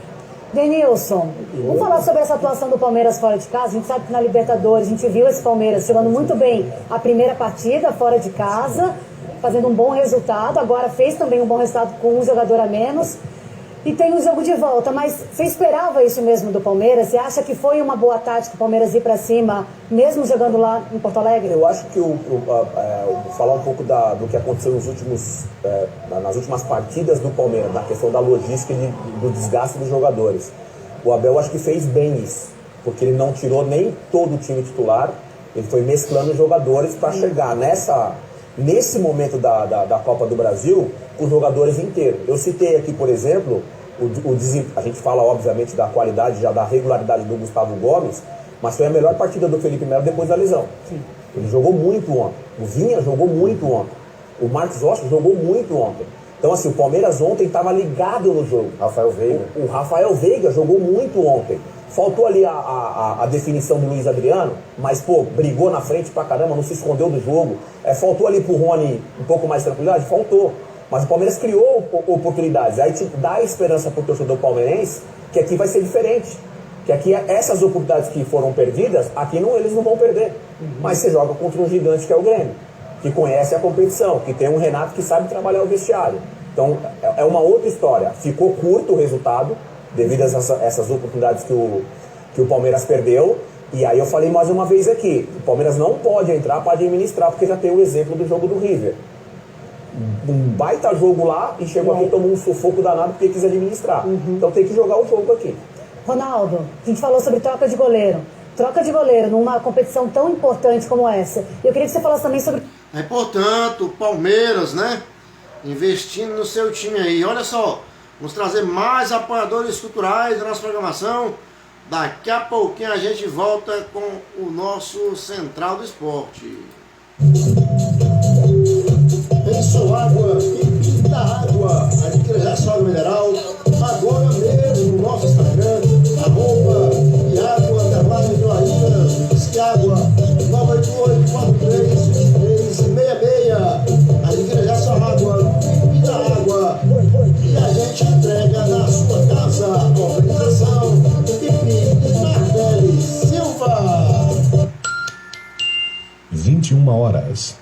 Denilson, vamos falar sobre essa atuação do Palmeiras fora de casa. A gente sabe que na Libertadores a gente viu esse Palmeiras jogando muito bem a primeira partida fora de casa, fazendo um bom resultado. Agora fez também um bom resultado com um jogador a menos. E tem um jogo de volta, mas você esperava isso mesmo do Palmeiras? Você acha que foi uma boa tática o Palmeiras ir para cima, mesmo jogando lá em Porto Alegre? Eu acho que falar um pouco do que aconteceu nas últimas partidas do Palmeiras, na questão da logística e do desgaste dos jogadores. O Abel acho que fez bem isso, porque ele não tirou nem todo o time titular, ele foi mesclando jogadores para chegar nesse momento da Copa do Brasil com os jogadores inteiros. Eu citei aqui, por exemplo, a gente fala obviamente da qualidade, já da regularidade do Gustavo Gomes, mas foi a melhor partida do Felipe Melo depois da lesão. Sim. Ele jogou muito ontem. O Vinha jogou muito ontem. O Marcos Rocha jogou muito ontem. Então assim, o Palmeiras ontem estava ligado no jogo. Rafael Veiga. O Rafael Veiga jogou muito ontem. Faltou ali a definição do Luiz Adriano, mas, brigou na frente pra caramba, não se escondeu do jogo. Faltou ali pro Rony um pouco mais de tranquilidade? Faltou. Mas o Palmeiras criou oportunidades. Aí dá a esperança pro torcedor palmeirense que aqui vai ser diferente. Que aqui, essas oportunidades que foram perdidas, aqui eles não vão perder. Mas você joga contra um gigante que é o Grêmio, que conhece a competição, que tem um Renato que sabe trabalhar o vestiário. Então, é uma outra história. Ficou curto o resultado, devido a essas oportunidades que o Palmeiras perdeu. E aí eu falei mais uma vez aqui, o Palmeiras não pode entrar para administrar, porque já tem o exemplo do jogo do River. Um baita jogo lá e chegou aqui e tomou um sufoco danado porque quis administrar. Então tem que jogar o jogo aqui. Ronaldo, a gente falou sobre troca de goleiro. Troca de goleiro numa competição tão importante como essa. Eu queria que você falasse também sobre... Portanto, o Palmeiras, né? Investindo no seu time aí. Olha só, vamos trazer mais apoiadores culturais da nossa programação. Daqui a pouquinho a gente volta com o nosso Central do Esporte. Pensou água e pinta água. Adquira já sua água mineral. Agora mesmo no nosso Instagram. @Iago_Vilaína. Diz que água 988432366. Adquira já sua água e pinta água. E a gente entrega na sua casa. Organização Pipi Mardelli Silva. 21h03.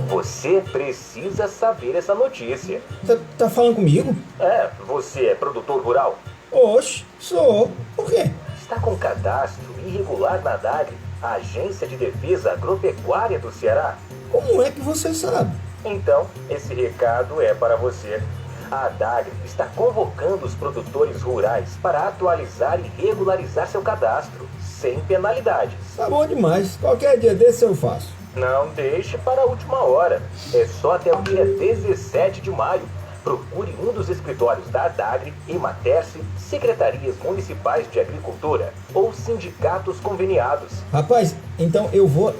Você precisa saber essa notícia. Tá falando comigo? Você é produtor rural? Oxe, sou. Por quê? Está com cadastro irregular na DAGRE, a Agência de Defesa Agropecuária do Ceará. Como é que você sabe? Então, esse recado é para você. A DAGRE está convocando os produtores rurais para atualizar e regularizar seu cadastro, sem penalidades. Tá bom demais. Qualquer dia desse eu faço. Não deixe para a última hora. É só até o dia 17 de maio. Procure um dos escritórios da DAGRE, Ematerce, secretarias municipais de agricultura ou sindicatos conveniados. Rapaz, então eu vou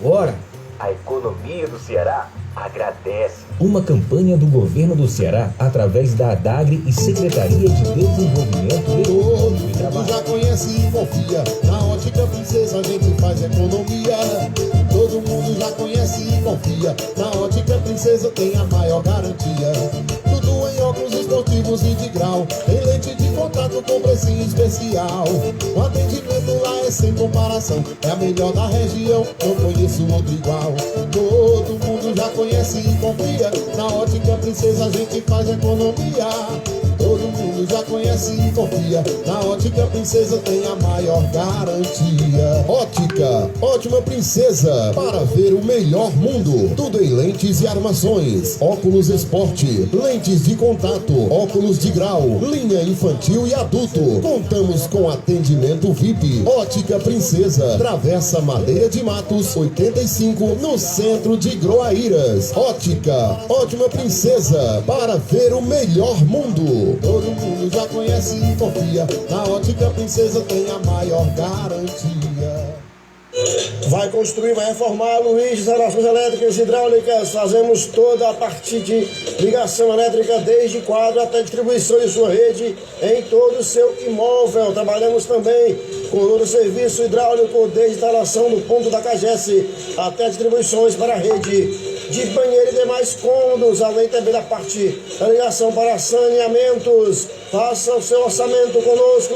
agora. A economia do Ceará agradece. Uma campanha do governo do Ceará através da DAGRE e Secretaria de Desenvolvimento Todo mundo já conhece e confia. Na Ótica Princesa a gente faz economia. Todo mundo já conhece e confia. Na Ótica Princesa tem a maior garantia. Tudo em óculos esportivos e de grau. Tem lente de contato com precinho especial. O atendimento lá é sem comparação. É a melhor da região, não conheço outro igual. Todo mundo já conhece e confia. Na Ótica Princesa a gente faz economia. Todo mundo já conhece e confia. Na Ótica Princesa tem a maior garantia. Ótica, Ótima Princesa, para ver o melhor mundo. Tudo em lentes e armações. Óculos esporte, lentes de contato, óculos de grau, linha infantil e adulto. Contamos com atendimento VIP. Ótica Princesa, Travessa Madeira de Matos, 85, no centro de Groaíras. Ótica, Ótima Princesa, para ver o melhor mundo. Todo mundo já conhece e confia. Na Ótica Princesa tem a maior garantia. Vai construir, vai reformar, Luiz, instalações elétricas e hidráulicas. Fazemos toda a parte de ligação elétrica, desde quadro até distribuição de sua rede em todo o seu imóvel. Trabalhamos também com todo o serviço hidráulico, desde instalação do ponto da Cagesse até distribuições para a rede de banheiro e demais cômodos, além também da parte da ligação para saneamentos. Faça o seu orçamento conosco,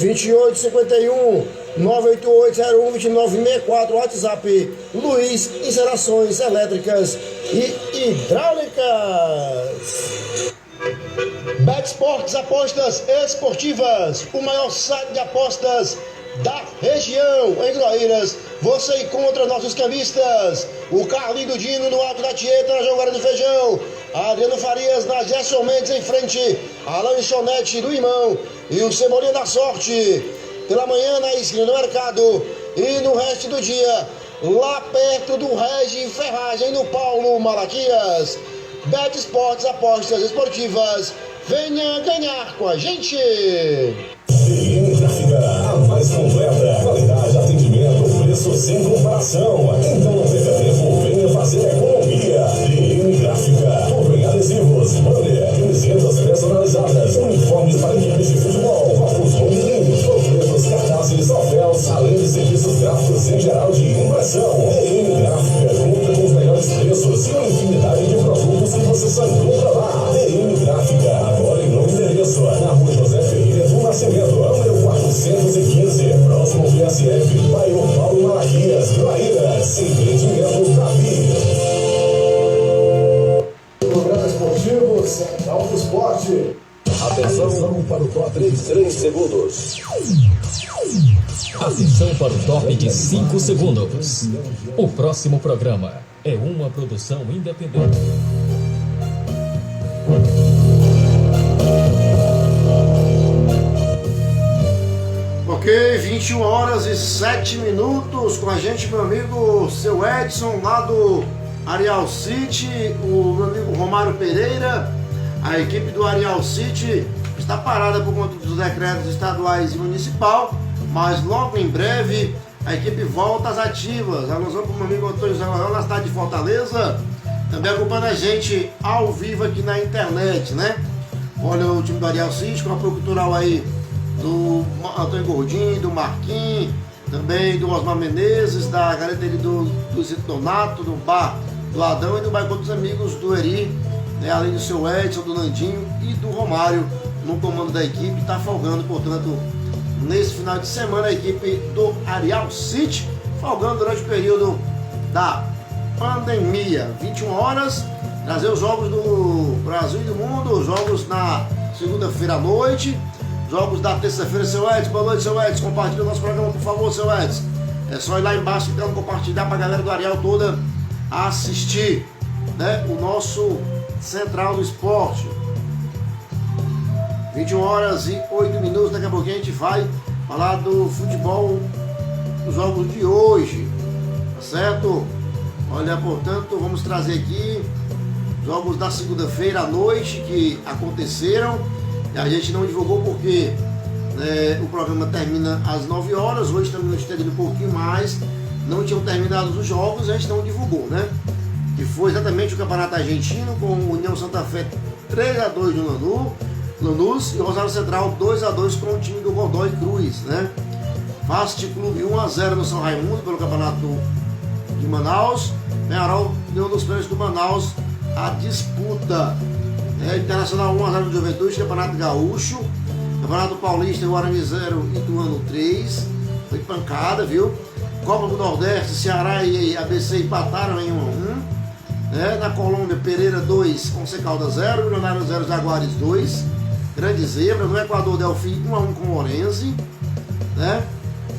988-49-2851, 988-01-2964, WhatsApp, Luiz, instalações elétricas e hidráulicas. Bet Sports, apostas esportivas, o maior site de apostas da região, em Groeiras. Você encontra nossos cambistas, o Carlinho do Dino no Alto da Tieta, na Jogada do Feijão, Adriano Farias na Gerson Mendes em frente à lanchonete do Irmão e o Cebolinha da Sorte pela manhã na esquina do mercado e no resto do dia lá perto do Regi Ferragem no Paulo Malaquias. Bet Sports, apostas esportivas, venha ganhar com a gente. DN Gráfica, a mais completa, qualidade, atendimento, preço sem comparação. Então não perca tempo, venha fazer economia. DN Gráfica, tudo em adesivos, banner, camisetas personalizadas, uniformes para equipes de futebol, copos, bombinhos, panfletos, cartazes, troféus, além de serviços gráficos em geral de impressão. DN Gráfica conta com os melhores preços e uma infinidade de produtos que você só encontra lá. DN Gráfica, agora em novo endereço, na Rua José Ferreira do Nascimento, número 415, próximo ao PSF, bairro Paulo Malaquias, Groeiras, empreendimento Davi. Programa esportivo Central do Esporte. Atenção para o top de 3 segundos. Atenção para o top de 5 segundos. O próximo programa é uma produção independente. Ok, 21 horas e 7 minutos com a gente, meu amigo seu Edson, lá do Arial City, o meu amigo Romário Pereira. A equipe do Arial City está parada por conta dos decretos estaduais e municipal, mas logo em breve a equipe volta às ativas. Alusão para o meu amigo Antônio Zé Loyola, na cidade de Fortaleza, também acompanhando a gente ao vivo aqui na internet, né? Olha o time do Arial City com a cultural aí do Antônio Gordinho, do Marquinhos, também do Osmar Menezes, da galeteria do Zito Donato, do Bar do Adão e do bairro dos amigos do Eri, né, além do seu Edson, do Nandinho e do Romário no comando da equipe. Está folgando, portanto, nesse final de semana a equipe do Arial City, folgando durante o período da pandemia. 21 horas, trazer os jogos do Brasil e do mundo, os jogos na segunda-feira à noite, jogos da terça-feira. Seu Edson, boa noite, seu Edson, compartilha o nosso programa, por favor, seu Edson. É só ir lá embaixo, então, compartilhar para a galera do Arial toda assistir, né, o nosso Central do Esporte. 21 horas e 8 minutos, daqui a pouquinho a gente vai falar do futebol, dos jogos de hoje, tá certo? Olha, portanto, vamos trazer aqui jogos da segunda-feira à noite que aconteceram. A gente não divulgou porque o programa termina às 9 horas, hoje estamos estendendo um pouquinho mais, não tinham terminado os jogos, a gente não divulgou, né? Que foi exatamente o Campeonato Argentino, com o União Santa Fé 3-2 no Lanús e Rosário Central 2-2 com o time do Godoy Cruz, né? Fast Clube 1-0 no São Raimundo pelo Campeonato de Manaus. Penharol deu nos prêmios do Manaus a disputa. Internacional 1-0 no Juventude, Campeonato Gaúcho, Campeonato Paulista, Guarani 0 e Ituano 3. Foi pancada, viu? Copa do Nordeste, Ceará e ABC empataram em 1-1. Na Colômbia, Pereira 2, Once Caldas 0, Milionário 0, Jaguares 2. Grande zebra. No Equador, Delfim 1-1 com Orense.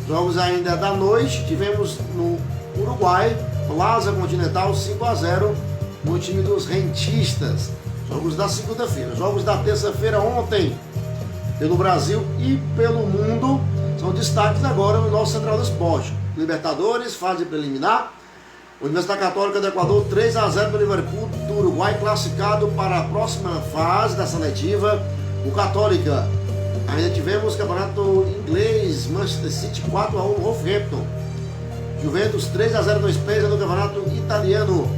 Jogos ainda da noite, tivemos no Uruguai, Plaza Continental 5-0 no time dos rentistas. Jogos da segunda-feira. Jogos da terça-feira ontem, pelo Brasil e pelo mundo, são destaques agora no nosso Central do Esporte. Libertadores, fase preliminar. Universidade Católica do Equador 3-0 pelo Liverpool do Uruguai, classificado para a próxima fase da seletiva. O Católica Ainda tivemos campeonato inglês, Manchester City 4-1 no Wolverhampton. Juventus 3-0 no Spezia no campeonato italiano.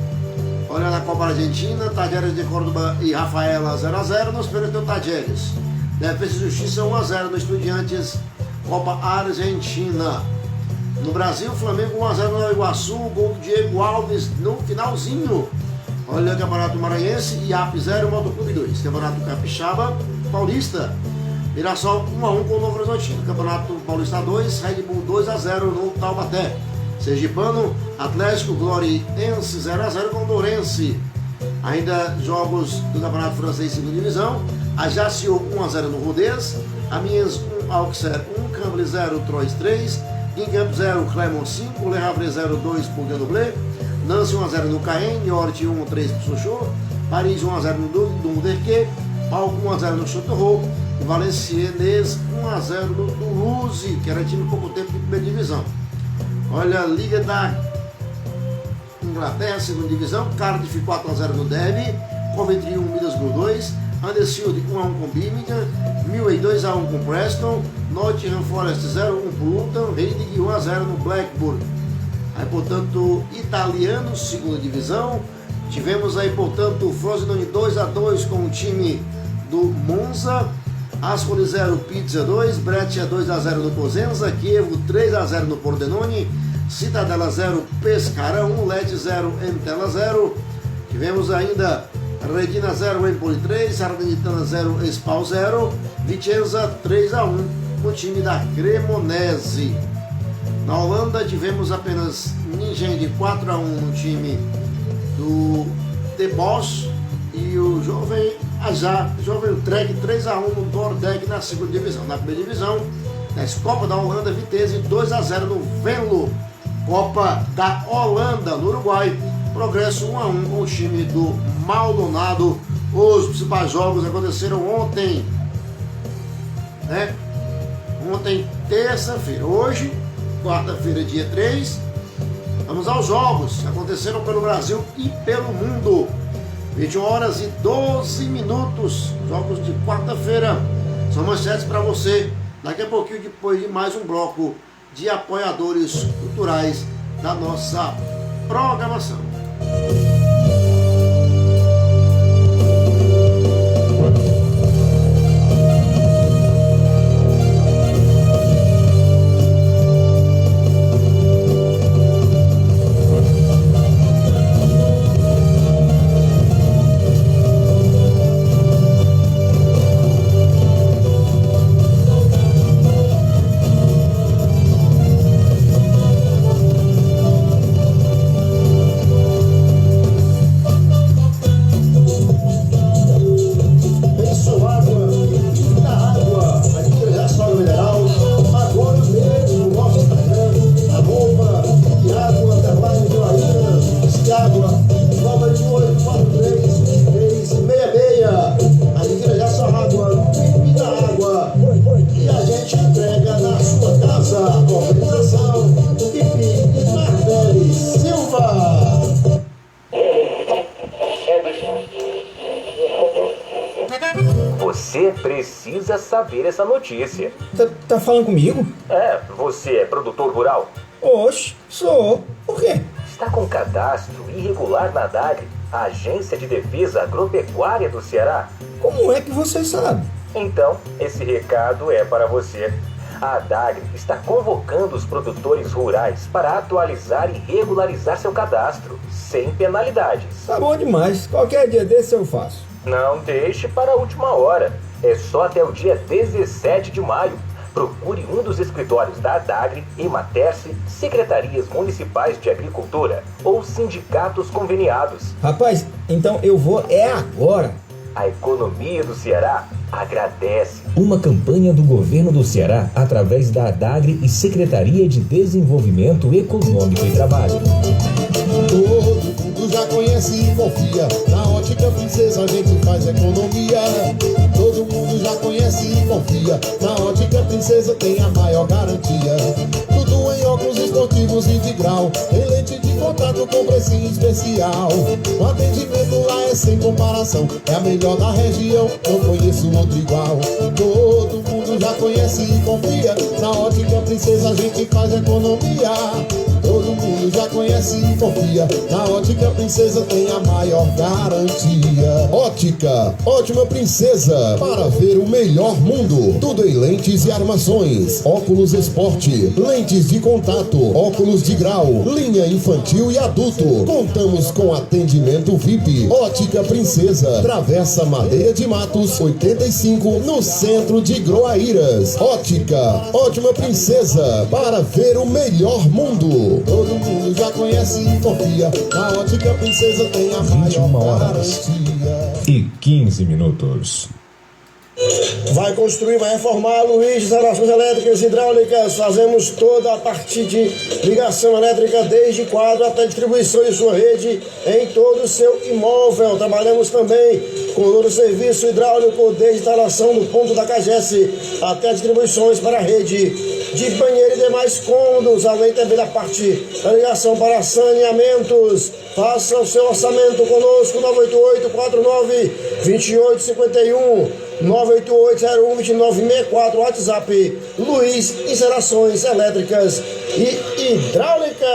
Olha na Copa Argentina, Talleres de Córdoba e Rafaela 0-0 nos pênaltis do Talleres. Defesa e Justiça 1-0 no Estudiantes, Copa Argentina. No Brasil, Flamengo 1-0 no Iguaçu, gol do Diego Alves no finalzinho. Olha o Campeonato Maranhense, IAP 0, Motoclube 2. Campeonato Capixaba, Paulista, Mirassol 1-1 com o Novo Horizontino. Campeonato Paulista 2, Red Bull 2-0 no Taubaté. Sergipano, Atlético Gloriense 0-0 com o Dourense. Ainda jogos do Campeonato Francês 2ª Divisão. Ajaccio 1-0 no Rodez. Amiens 1, Auxerre 1, Cambre 0, Troyes 3. Guingamp 0, Clermont 5. Le Havre 0-2 por Grenoble. Nancy 1-0 no Caen. Niort 1-3 por Sochaux. Paris 1-0 no Dunkerque. Palco 1-0 no Châteauroux. E Valenciennes 1-0 no Toulouse, que era time pouco tempo de primeira divisão. Olha a Liga da Inglaterra, 2ª Divisão. Cardiff 4-0 no Derby. Coventry 1, Middlesbrough 2. Huddersfield 1-1 com Birmingham. Millwall 2-1 com Preston. Nottingham Forest 0-1 por Luton. Reading 1-0 no Blackburn. Aí, portanto, italiano, 2ª Divisão. Tivemos aí, portanto, Frosinone 2-2 com o time do Monza. Ascoli 0, Pizza 2, Brescia 2-0 no Cosenza, Chievo 3-0 no Pordenone, Cidadela 0, Pescara 1, Lecce 0, Entella 0. Tivemos ainda Regina 0, Empoli 3, Salernitana 0, Spal 0, Vicenza 3-1 no time da Cremonese. Na Holanda tivemos apenas Nijmegen 4-1 no time do The Bosch e o Jovem Trek 3-1 no Dordrecht na 2ª Divisão. Na primeira divisão, na Copa da Holanda, Vitesse 2-0 no Venlo. Copa da Holanda, no Uruguai, Progresso 1-1 com o time do Maldonado. Os principais jogos aconteceram ontem, né? Ontem, terça-feira. Hoje, quarta-feira, dia 3, vamos aos jogos que aconteceram pelo Brasil e pelo mundo. 21h12, jogos de quarta-feira, são manchetes para você, daqui a pouquinho depois de mais um bloco de apoiadores culturais da nossa programação. Você precisa saber essa notícia. Tá falando comigo? É, você é produtor rural? Oxe, sou. Por quê? Está com cadastro irregular na DAGRE, a Agência de Defesa Agropecuária do Ceará. Como é que você sabe? Então, esse recado é para você. A DAGRE está convocando os produtores rurais para atualizar e regularizar seu cadastro, sem penalidades. Tá bom demais. Qualquer dia desse eu faço. Não deixe para a última hora. É só até o dia 17 de maio. Procure um dos escritórios da DAGRE, Ematerce, secretarias municipais de agricultura ou sindicatos conveniados. Rapaz, então eu vou agora. A economia do Ceará agradece. Uma campanha do governo do Ceará através da DAGRE e Secretaria de Desenvolvimento Econômico e Trabalho. Todo mundo já conhece e confia. Na Ótica Princesa a gente faz economia. Todo mundo já conhece e confia. Na Ótica Princesa tem a maior garantia. Tudo em óculos esportivos integral. Em lente de contato com precinho especial. O atendimento lá é é sem comparação, é a melhor da região, não conheço outro igual. Todo mundo já conhece e confia, na Ótica Princesa a gente faz economia. Todo mundo já conhece e confia, na Ótica Princesa tem a maior garantia. Ótica, Ótima Princesa, para ver o melhor mundo. Tudo em lentes e armações, óculos esporte, lentes de contato, óculos de grau, linha infantil e adulto. Contamos com atendimento VIP. Ótica Princesa, Travessa Madeira de Matos, 85, no centro de Groaíras. Ótica, Ótima Princesa, para ver o melhor mundo. Todo mundo já conhece e confia, na Ótica Princesa tem a maior garantia. E 15 minutos. Vai construir, vai reformar, Luiz, instalações elétricas e hidráulicas. Fazemos toda a parte de ligação elétrica, desde quadro até distribuição de sua rede em todo o seu imóvel. Trabalhamos também com todo o serviço hidráulico, desde instalação do ponto da Cagesse até distribuições para a rede de banheiro e demais cômodos, além também da parte da ligação para saneamentos. Faça o seu orçamento conosco, 988-49-2851. 988-01-2964, WhatsApp Luiz, instalações elétricas e hidráulicas.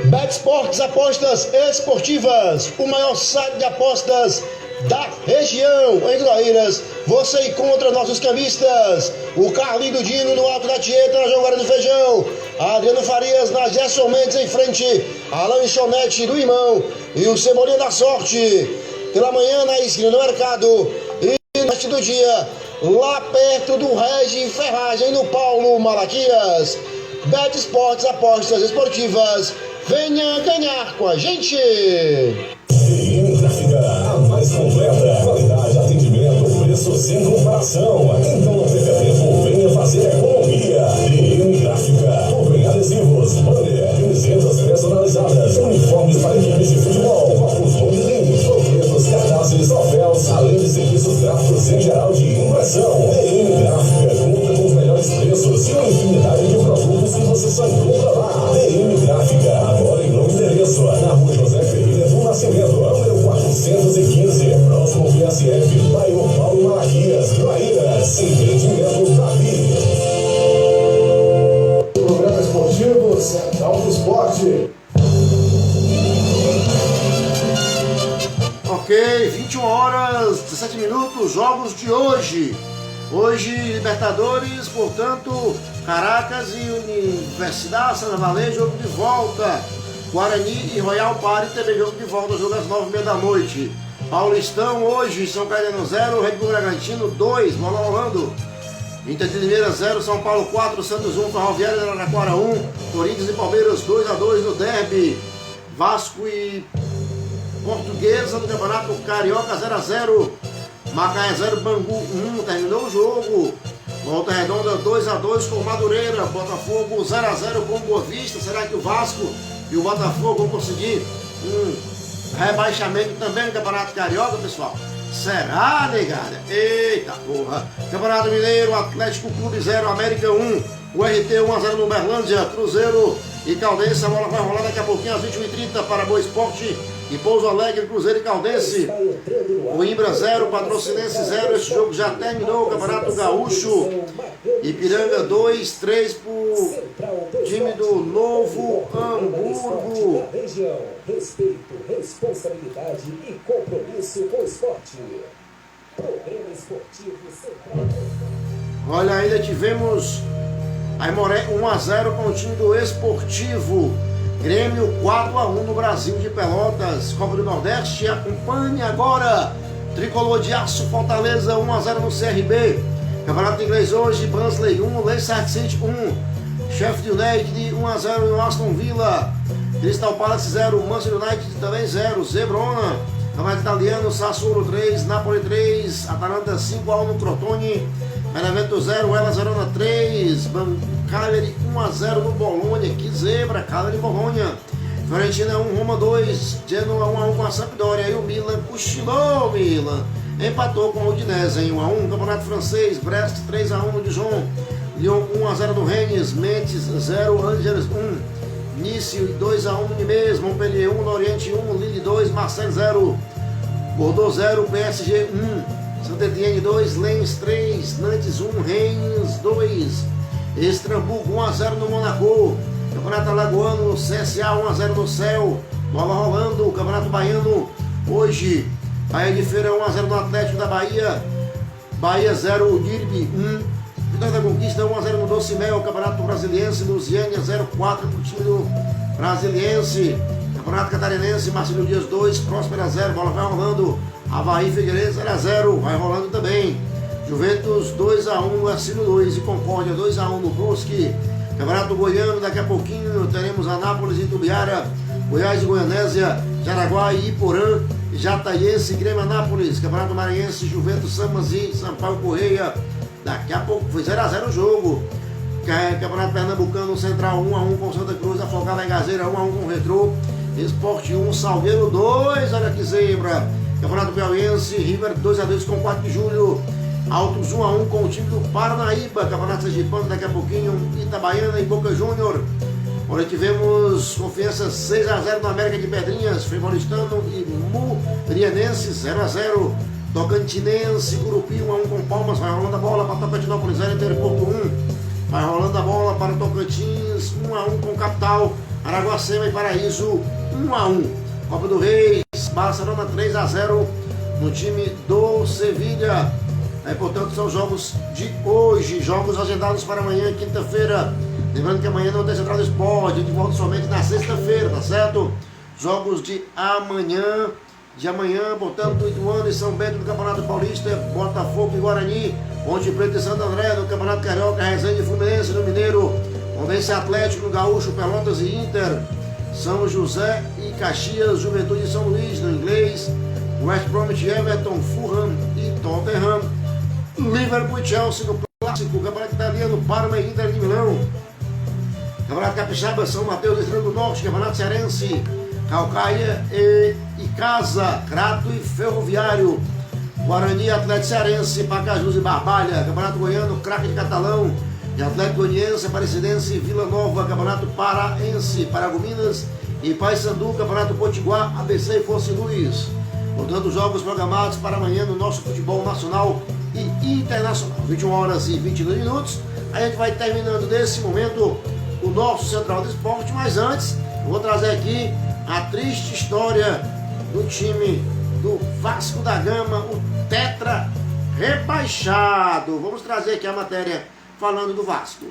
Betsports, apostas esportivas, o maior site de apostas da região, em Groaíras. Você encontra nossos cambistas, o Carlinho do Dino no Alto da Tieta, na Jogada do Feijão, Adriano Farias na Gerson Mendes em frente à lanchonete do Irmão e o Cebolinha da Sorte pela manhã na esquina do mercado e no resto do dia lá perto do Regi Ferragem no Paulo Malaquias. Betsports, apostas esportivas, venha ganhar com a gente. TM Gráfica, a mais completa, qualidade, atendimento, preço sem comparação. Então não perca tempo, venha fazer economia. TM Gráfica, tudo em adesivos, banner, camisetas personalizadas, uniformes para equipes de futebol, copos modelinhos, folhetos, cartazes, troféus, além de serviços gráficos em geral de impressão. TM Gráfica, conta com os melhores preços e uma infinidade de produtos que você só encontra lá. TM Gráfica, agora em novo endereço, na Rua José Ferreira do Nascimento, número 415, próximo ao PSF, bairro Paulo Malaquias, Groaíras, empreendimento Davi. Programa esportivo Central do Esporte. Ok, 21 horas, 17 minutos, jogos de hoje. Hoje, Libertadores, portanto, Caracas e Universidade Santa Valer, jogo de volta. Guarani e Royal Party também jogo de volta, jogo às 9h30 da noite. Paulistão hoje, São Caetano 0, Red Bull Bragantino 2, bola rolando. Inter de Limeira 0, São Paulo 4, Santos 1, Ferroviária de Araraquara 1, Corinthians e Palmeiras 2-2 no derby. Vasco e Portuguesa no Campeonato Carioca 0-0. Macaé 0, Bangu 1, terminou o jogo. Volta Redonda 2-2 com Madureira. Botafogo 0-0 com Boa Vista. Será que o Vasco e o Botafogo vão conseguir um rebaixamento também no Campeonato Carioca, pessoal? Será, negada? Eita porra! Campeonato Mineiro, Atlético Clube 0, América 1, o RT 1-0 no Uberlândia, Cruzeiro e Caldense. A bola vai rolar daqui a pouquinho às 21h30 para Boa Esporte e Pouso Alegre, Cruzeiro e Caldense. O Imbra 0, Patrocinense 0. Esse jogo já terminou. O Campeonato Gaúcho, Ipiranga 2-3 por time do Novo Hamburgo. Respeito, responsabilidade e compromisso com o esporte. Programa Esportivo Central. Olha, ainda tivemos Aimoré 1-0 com o time do Esportivo. Grêmio 4-1 no Brasil de Pelotas. Copa do Nordeste, acompanhe agora. Tricolor de Aço, Fortaleza 1-0 no CRB. Campeonato Inglês hoje, Barnsley 1, Leicester City 1. Sheffield United 1-0 no Aston Villa. Crystal Palace 0, Manchester United também 0. Zebrona. Campeonato Italiano, Sassuolo 3, Napoli 3, Atalanta 5-1 no Crotone. Benevento 0, Hellas Verona 3, Cagliari 1-0 no Bolonha. Que zebra, Cagliari e Bolonha. Fiorentina 1, Roma 2, Genoa 1-1 com a Sampdoria. E o Milan cochilou, Milan. Empatou com a Udinese em 1-1. Campeonato Francês, Brest 3-1 no Dijon. Lyon 1-0 no Rennes, Metz 0, Angers 1. Nice 2-1 no Nimes, Montpellier 1, Lorient 1, Lille 2, Marseille 0, Bordeaux 0, PSG 1, Saint-Étienne 2, Lens 3, Nantes 1, Reims 2, Estrasburgo 1-0 no Monaco, Campeonato Alagoano, CSA 1-0 no Céu, bola rolando, Campeonato Baiano, hoje, Bahia de Feira 1-0 no Atlético da Bahia, Bahia 0, Dirbe 1, Vitória da Conquista 1-0 no Doce Mel, Campeonato Brasiliense, Lusiânia 0-4 para o time do Brasiliense, Campeonato Catarinense, Marcelo Dias 2, Próspera 0, bola vai rolando, Avaí Figueirense 0-0, vai rolando também, Juventus 2-1 no Ercílio 2 e Concórdia 2-1 no Brusque, Campeonato Goiano, daqui a pouquinho teremos Anápolis e Tubiara, Goiás e Goianésia, Jaraguá e Iporã, Jataiense e Grêmio Anápolis, Campeonato Maranhense, Juventus, Samanzi, Sampaio Correia, daqui a pouco foi 0-0 o jogo. Campeonato Pernambucano, Central 1-1 com Santa Cruz, Afogada em Gazeira 1-1 com o Retrô, Esporte 1, Salgueiro 2, olha que zebra. Campeonato Piauiense, River 2-2 com 4 de julho, Altos 1-1 com o time do Paranaíba, Campeonato Sergipano, daqui a pouquinho, Itabaiana e Boca Júnior. Olha, tivemos Confiança 6-0 no América de Pedrinhas, Frivolistano e Murianense 0-0. Tocantinense, Gurupi 1-1 com Palmas, vai rolando a bola para Tocantinópolis, Inter Porto 1, vai rolando a bola para Tocantins, 1-1 com Capital, Araguacema e Paraíso 1-1. Copa do Reis, Barcelona 3-0 no time do Sevilha. Portanto, são jogos de hoje, jogos agendados para amanhã, quinta-feira. Lembrando que amanhã não tem Central do Esporte, a gente volta somente na sexta-feira, tá certo? Jogos de amanhã. De amanhã, portanto, Ituano e São Bento no Campeonato Paulista, Botafogo e Guarani, Ponte Preta e Santo André no Campeonato Carioca, Resende e Fluminense no Mineiro, Condense Atlético no Gaúcho, Pelotas e Inter, São José e Caxias, Juventude e São Luís no inglês, West Bromwich, Everton, Fulham e Tottenham, Liverpool e Chelsea no Clássico, Campeonato Italiano, Parma e Inter de Milão, Campeonato Capixaba, São Mateus e Rio do Norte, Campeonato Cearense, Calcaia e Casa, Crato e Ferroviário, Guarani, Atlético Cearense, Pacajus e Barbalha, Campeonato Goiano, Craque de Catalão, e Atlético Goianiense, Aparecidense, Vila Nova, Campeonato Paraense, Paragominas e Paysandu, Campeonato Potiguar, ABC e Fosse Luiz. Portanto, jogos programados para amanhã no nosso futebol nacional e internacional. 21h22. A gente vai terminando nesse momento o nosso Central do Esporte, mas antes eu vou trazer aqui a triste história do time do Vasco da Gama, o tetra rebaixado. Vamos trazer aqui a matéria falando do Vasco.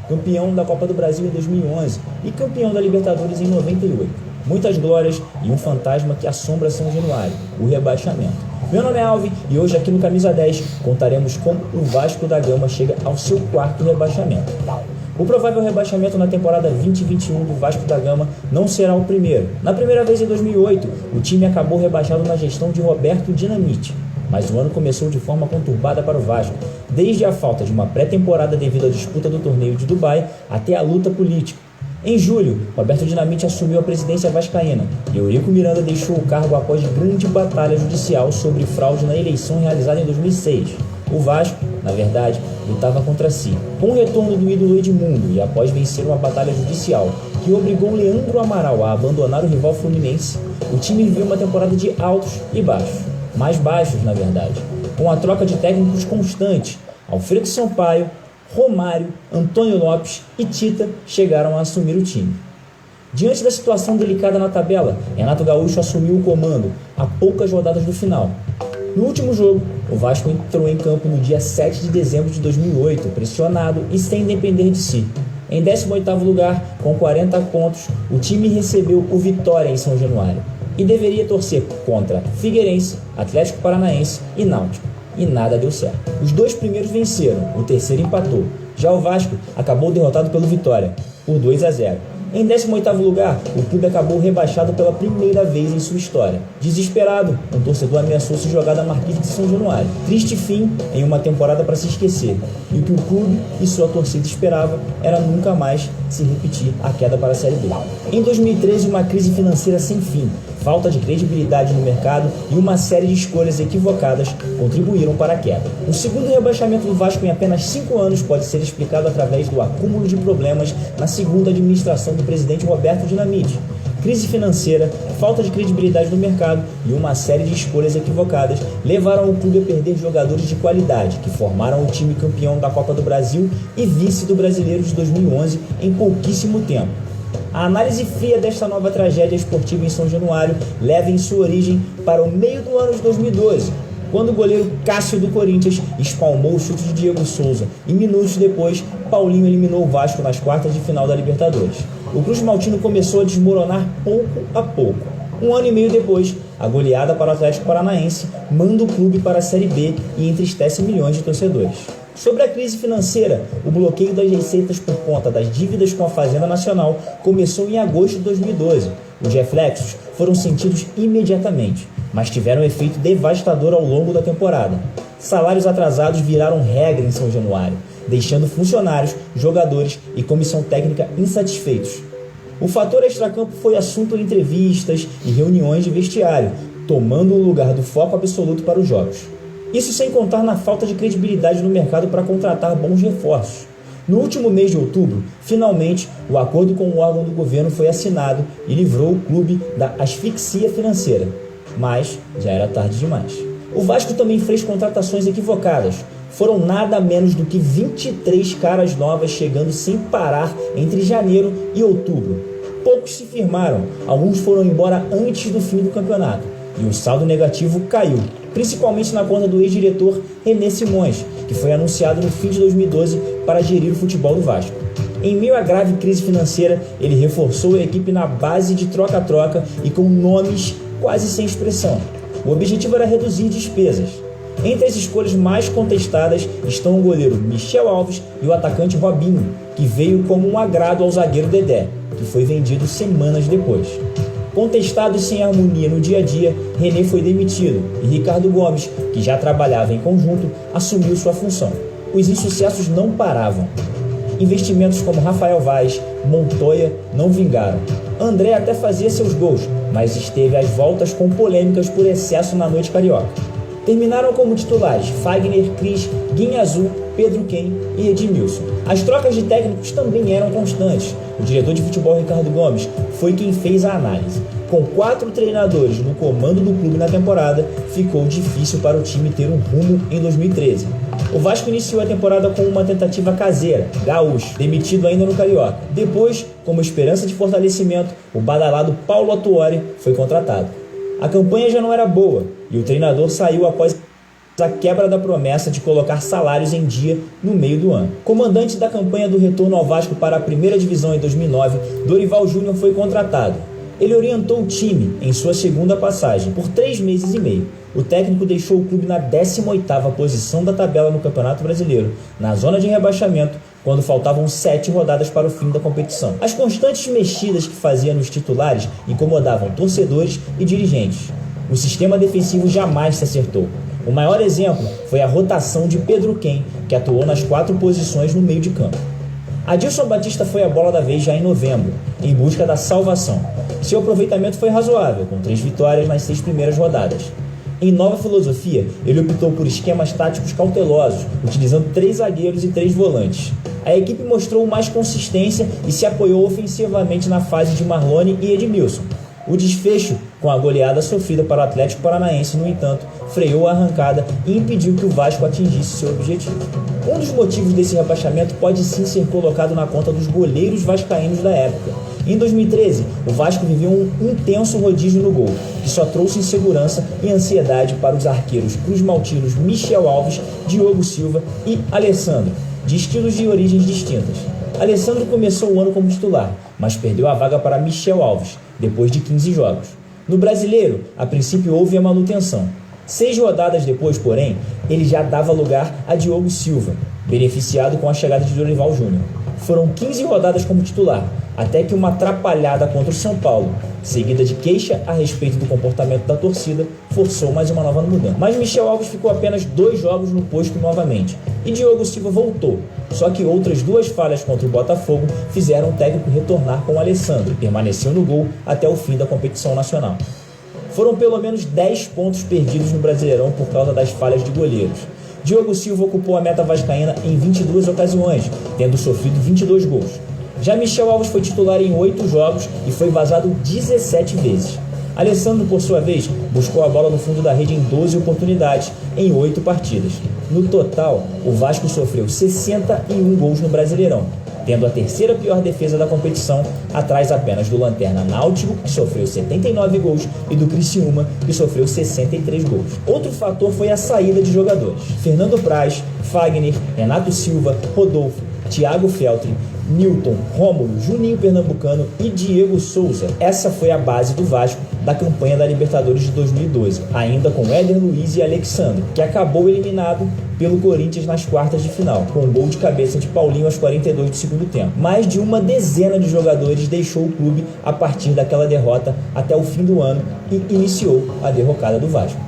Campeão da Copa do Brasil em 2011 e campeão da Libertadores em 98. Muitas glórias e um fantasma que assombra São Januário, o rebaixamento. Meu nome é Alvin e hoje aqui no Camisa 10 contaremos como o Vasco da Gama chega ao seu 4º rebaixamento. O provável rebaixamento na temporada 2021 do Vasco da Gama não será o primeiro. Na primeira vez em 2008, o time acabou rebaixado na gestão de Roberto Dinamite. Mas o ano começou de forma conturbada para o Vasco, desde a falta de uma pré-temporada devido à disputa do torneio de Dubai até a luta política. Em julho, Roberto Dinamite assumiu a presidência vascaína e Eurico Miranda deixou o cargo após grande batalha judicial sobre fraude na eleição realizada em 2006. O Vasco, na verdade, lutava contra si. Com o retorno do ídolo Edmundo e após vencer uma batalha judicial que obrigou Leandro Amaral a abandonar o rival Fluminense, o time viveu uma temporada de altos e baixos. Mais baixos, na verdade, com a troca de técnicos constante. Alfredo Sampaio, Romário, Antônio Lopes e Tita chegaram a assumir o time. Diante da situação delicada na tabela, Renato Gaúcho assumiu o comando a poucas rodadas do final. No último jogo, o Vasco entrou em campo no dia 7 de dezembro de 2008, pressionado e sem depender de si. Em 18º lugar, com 40 pontos, o time recebeu o Vitória em São Januário e deveria torcer contra Figueirense, Atlético Paranaense e Náutico. E nada deu certo. Os 2 primeiros venceram, o terceiro empatou. Já o Vasco acabou derrotado pelo Vitória, por 2-0. Em 18º lugar, o clube acabou rebaixado pela primeira vez em sua história. Desesperado, um torcedor ameaçou se jogar da Marquise de São Januário. Triste fim em uma temporada para se esquecer. E o que o clube e sua torcida esperavam era nunca mais se repetir a queda para a Série B. Em 2013, uma crise financeira sem fim falta de credibilidade no mercado e uma série de escolhas equivocadas contribuíram para a queda. O segundo rebaixamento do Vasco em apenas 5 anos pode ser explicado através do acúmulo de problemas na segunda administração do presidente Roberto Dinamite. Crise financeira, falta de credibilidade no mercado e uma série de escolhas equivocadas levaram o clube a perder jogadores de qualidade que formaram o time campeão da Copa do Brasil e vice do Brasileiro de 2011 em pouquíssimo tempo. A análise fria desta nova tragédia esportiva em São Januário leva em sua origem para o meio do ano de 2012, quando o goleiro Cássio do Corinthians espalmou o chute de Diego Souza e minutos depois, Paulinho eliminou o Vasco nas quartas de final da Libertadores. O Cruz Maltino começou a desmoronar pouco a pouco. 1 ano e meio depois, a goleada para o Atlético Paranaense manda o clube para a Série B e entristece milhões de torcedores. Sobre a crise financeira, o bloqueio das receitas por conta das dívidas com a Fazenda Nacional começou em agosto de 2012. Os reflexos foram sentidos imediatamente, mas tiveram um efeito devastador ao longo da temporada. Salários atrasados viraram regra em São Januário, deixando funcionários, jogadores e comissão técnica insatisfeitos. O fator extracampo foi assunto em entrevistas e reuniões de vestiário, tomando o lugar do foco absoluto para os jogos. Isso sem contar na falta de credibilidade no mercado para contratar bons reforços. No último mês de outubro, finalmente, o acordo com o órgão do governo foi assinado e livrou o clube da asfixia financeira. Mas já era tarde demais. O Vasco também fez contratações equivocadas. Foram nada menos do que 23 caras novas chegando sem parar entre janeiro e outubro. Poucos se firmaram, alguns foram embora antes do fim do campeonato. E o saldo negativo caiu, principalmente na conta do ex-diretor René Simões, que foi anunciado no fim de 2012 para gerir o futebol do Vasco. Em meio à grave crise financeira, ele reforçou a equipe na base de troca-troca e com nomes quase sem expressão. O objetivo era reduzir despesas. Entre as escolhas mais contestadas estão o goleiro Michel Alves e o atacante Robinho, que veio como um agrado ao zagueiro Dedé, que foi vendido semanas depois. Contestado e sem harmonia no dia a dia, René foi demitido e Ricardo Gomes, que já trabalhava em conjunto, assumiu sua função. Os insucessos não paravam. Investimentos como Rafael Vaz, Montoya não vingaram. André até fazia seus gols, mas esteve às voltas com polêmicas por excesso na noite carioca. Terminaram como titulares Fagner, Cris, Guinha Azul, Pedro Quem e Edmilson. As trocas de técnicos também eram constantes. O diretor de futebol Ricardo Gomes foi quem fez a análise. Com 4 treinadores no comando do clube na temporada, ficou difícil para o time ter um rumo em 2013. O Vasco iniciou a temporada com uma tentativa caseira, Gaúcho, demitido ainda no Carioca. Depois, como esperança de fortalecimento, o badalado Paulo Atuori foi contratado. A campanha já não era boa e o treinador saiu após a quebra da promessa de colocar salários em dia no meio do ano. Comandante da campanha do retorno ao Vasco para a primeira divisão em 2009, Dorival Júnior foi contratado. Ele orientou o time em sua segunda passagem por 3 meses e meio. O técnico deixou o clube na 18ª posição da tabela no Campeonato Brasileiro, na zona de rebaixamento, quando faltavam 7 rodadas para o fim da competição. As constantes mexidas que fazia nos titulares incomodavam torcedores e dirigentes. O sistema defensivo jamais se acertou. O maior exemplo foi a rotação de Pedro Quem, que atuou nas 4 posições no meio de campo. Adilson Batista foi a bola da vez já em novembro, em busca da salvação. Seu aproveitamento foi razoável, com 3 vitórias nas 6 primeiras rodadas. Em nova filosofia, ele optou por esquemas táticos cautelosos, utilizando 3 zagueiros e 3 volantes. A equipe mostrou mais consistência e se apoiou ofensivamente na fase de Marlone e Edmilson. O desfecho, com a goleada sofrida para o Atlético Paranaense, no entanto, freou a arrancada e impediu que o Vasco atingisse seu objetivo. Um dos motivos desse rebaixamento pode sim ser colocado na conta dos goleiros vascaínos da época. Em 2013, o Vasco viveu um intenso rodízio no gol, que só trouxe insegurança e ansiedade para os arqueiros Cruz Maltinos Michel Alves, Diogo Silva e Alessandro, de estilos de origens distintas. Alessandro começou o ano como titular, mas perdeu a vaga para Michel Alves, depois de 15 jogos. No Brasileiro, a princípio houve a manutenção. 6 rodadas depois, porém, ele já dava lugar a Diogo Silva, beneficiado com a chegada de Dorival Júnior. Foram 15 rodadas como titular, até que uma atrapalhada contra o São Paulo, seguida de queixa a respeito do comportamento da torcida, forçou mais uma nova mudança. Mas Michel Alves ficou apenas 2 jogos no posto novamente, e Diogo Silva voltou. Só que outras 2 falhas contra o Botafogo fizeram o técnico retornar com o Alessandro, e permaneceu no gol até o fim da competição nacional. foram pelo menos 10 pontos perdidos no Brasileirão por causa das falhas de goleiros. Diogo Silva ocupou a meta vascaína em 22 ocasiões, tendo sofrido 22 gols. Já Michel Alves foi titular em 8 jogos e foi vazado 17 vezes. Alessandro, por sua vez, buscou a bola no fundo da rede em 12 oportunidades, em 8 partidas. No total, o Vasco sofreu 61 gols no Brasileirão, tendo a terceira pior defesa da competição, atrás apenas do Lanterna Náutico, que sofreu 79 gols, e do Criciúma, que sofreu 63 gols. Outro fator foi a saída de jogadores. Fernando Praz, Fagner, Renato Silva, Rodolfo, Thiago Feltri, Newton, Rômulo, Juninho Pernambucano e Diego Souza. Essa foi a base do Vasco da campanha da Libertadores de 2012, ainda com Éder Luiz e Alexandre, que acabou eliminado pelo Corinthians nas quartas de final, com um gol de cabeça de Paulinho aos 42 do segundo tempo. Mais de uma dezena de jogadores deixou o clube a partir daquela derrota até o fim do ano e iniciou a derrocada do Vasco.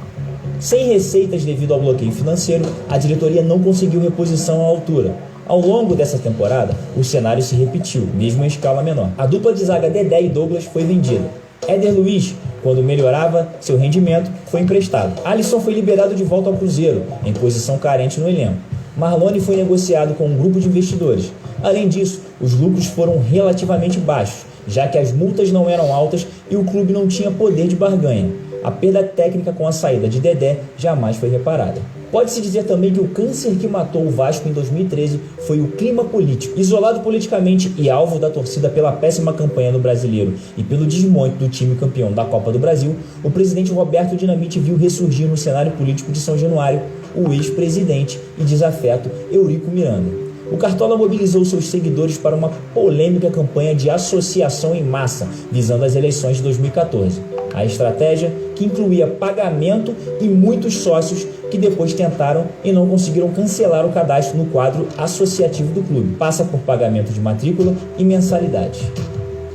Sem receitas devido ao bloqueio financeiro, a diretoria não conseguiu reposição à altura. Ao longo dessa temporada, o cenário se repetiu, mesmo em escala menor. A dupla de zaga Dedé e Douglas foi vendida. Éder Luiz, quando melhorava seu rendimento, foi emprestado. Alisson foi liberado de volta ao Cruzeiro, em posição carente no elenco. Marlone foi negociado com um grupo de investidores. Além disso, os lucros foram relativamente baixos, já que as multas não eram altas e o clube não tinha poder de barganha. A perda técnica com a saída de Dedé jamais foi reparada. Pode-se dizer também que o câncer que matou o Vasco em 2013 foi o clima político. Isolado politicamente e alvo da torcida pela péssima campanha no Brasileiro e pelo desmonte do time campeão da Copa do Brasil, o presidente Roberto Dinamite viu ressurgir no cenário político de São Januário o ex-presidente e desafeto Eurico Miranda. O Cartola mobilizou seus seguidores para uma polêmica campanha de associação em massa, visando as eleições de 2014. A estratégia, que incluía pagamento e muitos sócios que depois tentaram e não conseguiram cancelar o cadastro no quadro associativo do clube, passa por pagamento de matrícula e mensalidade.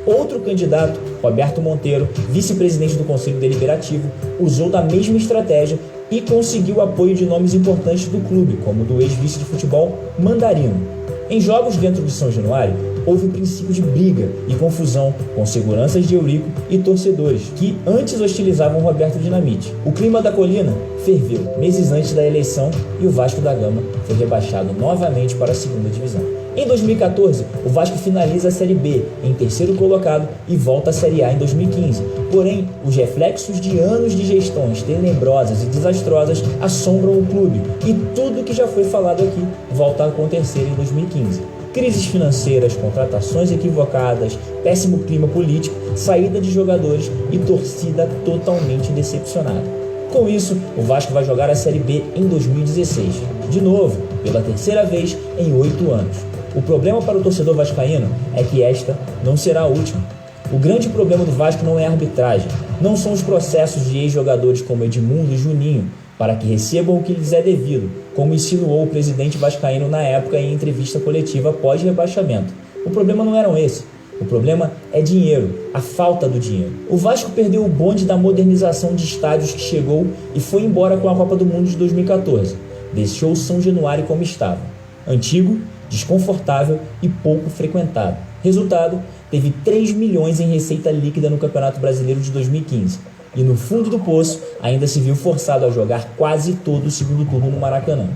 Outro candidato, Roberto Monteiro, vice-presidente do Conselho Deliberativo, usou da mesma estratégia e conseguiu apoio de nomes importantes do clube, como o do ex-vice de futebol Mandarino. Em jogos dentro de São Januário, houve princípio de briga e confusão com seguranças de Eurico e torcedores, que antes hostilizavam Roberto Dinamite. O clima da colina ferveu meses antes da eleição e o Vasco da Gama foi rebaixado novamente para a segunda divisão. Em 2014, o Vasco finaliza a Série B em terceiro colocado e volta à Série A em 2015. Porém, os reflexos de anos de gestões tenebrosas e desastrosas assombram o clube e tudo que já foi falado aqui volta a acontecer em 2015. Crises financeiras, contratações equivocadas, péssimo clima político, saída de jogadores e torcida totalmente decepcionada. Com isso, o Vasco vai jogar a Série B em 2016. De novo, pela terceira vez em 8 anos. O problema para o torcedor vascaíno é que esta não será a última. O grande problema do Vasco não é a arbitragem, não são os processos de ex-jogadores como Edmundo e Juninho, para que recebam o que lhes é devido, como insinuou o presidente vascaíno na época em entrevista coletiva pós-rebaixamento. O problema não eram esse. O problema é dinheiro, a falta do dinheiro. O Vasco perdeu o bonde da modernização de estádios que chegou e foi embora com a Copa do Mundo de 2014. Deixou São Januário como estava. Antigo, desconfortável e pouco frequentado. Resultado, teve 3 milhões em receita líquida no Campeonato Brasileiro de 2015. E no fundo do poço, ainda se viu forçado a jogar quase todo o segundo turno no Maracanã.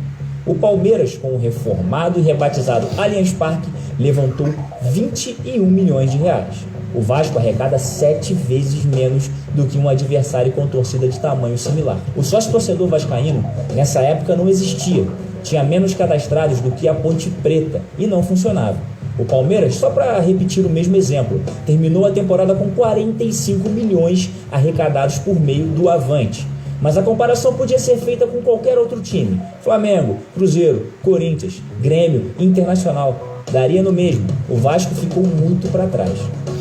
O Palmeiras, com o reformado e rebatizado Allianz Parque, levantou 21 milhões de reais. O Vasco arrecada 7 vezes menos do que um adversário com torcida de tamanho similar. O sócio-torcedor vascaíno, nessa época, não existia. Tinha menos cadastrados do que a Ponte Preta e não funcionava. O Palmeiras, só para repetir o mesmo exemplo, terminou a temporada com 45 milhões arrecadados por meio do Avante. Mas a comparação podia ser feita com qualquer outro time. Flamengo, Cruzeiro, Corinthians, Grêmio, Internacional. Daria no mesmo. O Vasco ficou muito para trás.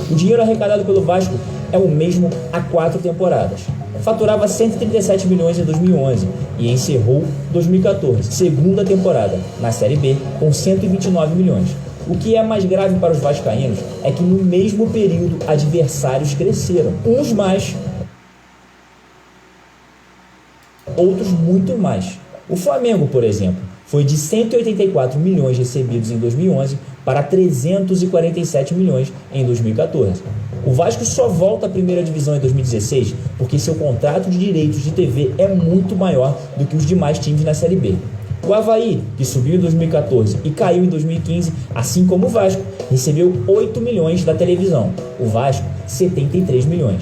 O dinheiro arrecadado pelo Vasco é o mesmo há 4 temporadas. Faturava 137 milhões em 2011 e encerrou 2014, segunda temporada, na Série B, com 129 milhões. O que é mais grave para os vascaínos é que no mesmo período adversários cresceram, uns mais, outros muito mais. O Flamengo, por exemplo, foi de 184 milhões recebidos em 2011 para 347 milhões em 2014. O Vasco só volta à primeira divisão em 2016 porque seu contrato de direitos de TV é muito maior do que os demais times na Série B. O Avaí, que subiu em 2014 e caiu em 2015, assim como o Vasco, recebeu 8 milhões da televisão. O Vasco, 73 milhões.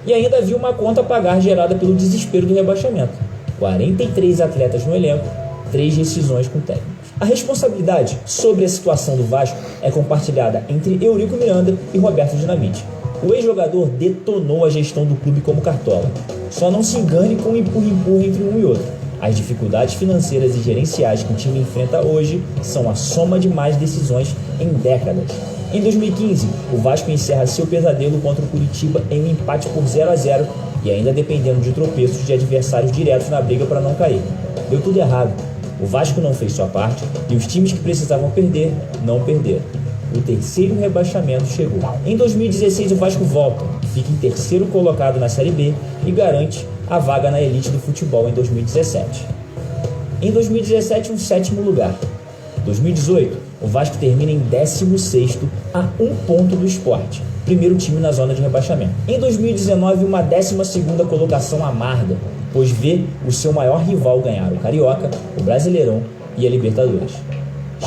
E ainda havia uma conta a pagar gerada pelo desespero do rebaixamento. 43 atletas no elenco, 3 rescisões com técnicos. A responsabilidade sobre a situação do Vasco é compartilhada entre Eurico Miranda e Roberto Dinamite. O ex-jogador detonou a gestão do clube como cartola. Só não se engane com o empurra-empurra entre um e outro. As dificuldades financeiras e gerenciais que o time enfrenta hoje são a soma de más decisões em décadas. Em 2015, o Vasco encerra seu pesadelo contra o Curitiba em um empate por 0-0 e ainda dependendo de tropeços de adversários diretos na briga para não cair. Deu tudo errado. O Vasco não fez sua parte e os times que precisavam perder, não perderam. O terceiro rebaixamento chegou. Em 2016, o Vasco volta, fica em terceiro colocado na Série B e garante a vaga na elite do futebol em 2017. Em 2017, um 7º lugar. 2018, o Vasco termina em 16º, a 1 ponto do Sport, primeiro time na zona de rebaixamento. Em 2019, uma 12ª colocação amarga, pois vê o seu maior rival ganhar o Carioca, o Brasileirão e a Libertadores.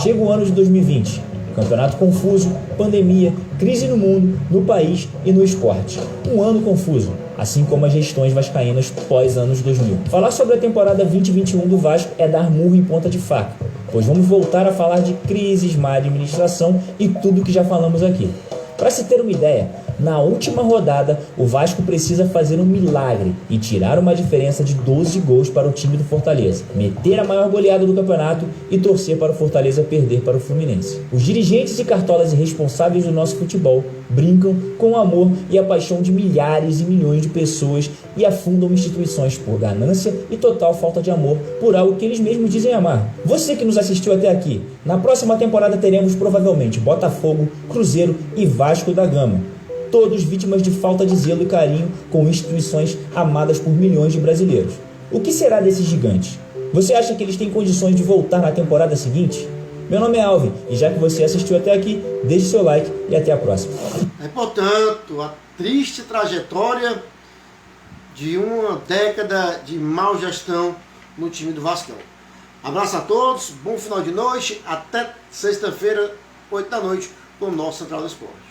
Chega o ano de 2020, campeonato confuso, pandemia, crise no mundo, no país e no esporte. Um ano confuso, assim como as gestões vascaínas pós-anos 2000. Falar sobre a temporada 2021 do Vasco é dar murro em ponta de faca, pois vamos voltar a falar de crises, má administração e tudo que já falamos aqui. Para se ter uma ideia, na última rodada, o Vasco precisa fazer um milagre e tirar uma diferença de 12 gols para o time do Fortaleza, meter a maior goleada do campeonato e torcer para o Fortaleza perder para o Fluminense. Os dirigentes e cartolas irresponsáveis do nosso futebol brincam com o amor e a paixão de milhares e milhões de pessoas e afundam instituições por ganância e total falta de amor por algo que eles mesmos dizem amar. Você que nos assistiu até aqui, na próxima temporada teremos provavelmente Botafogo, Cruzeiro e Vasco da Gama, todos vítimas de falta de zelo e carinho com instituições amadas por milhões de brasileiros. O que será desses gigantes? Você acha que eles têm condições de voltar na temporada seguinte? Meu nome é Alvin, e já que você assistiu até aqui, deixe seu like e até a próxima. É, portanto, a triste trajetória de uma década de má gestão no time do Vascão. Abraço a todos, bom final de noite, até sexta-feira, 8 da noite, com o nosso Central do Esporte.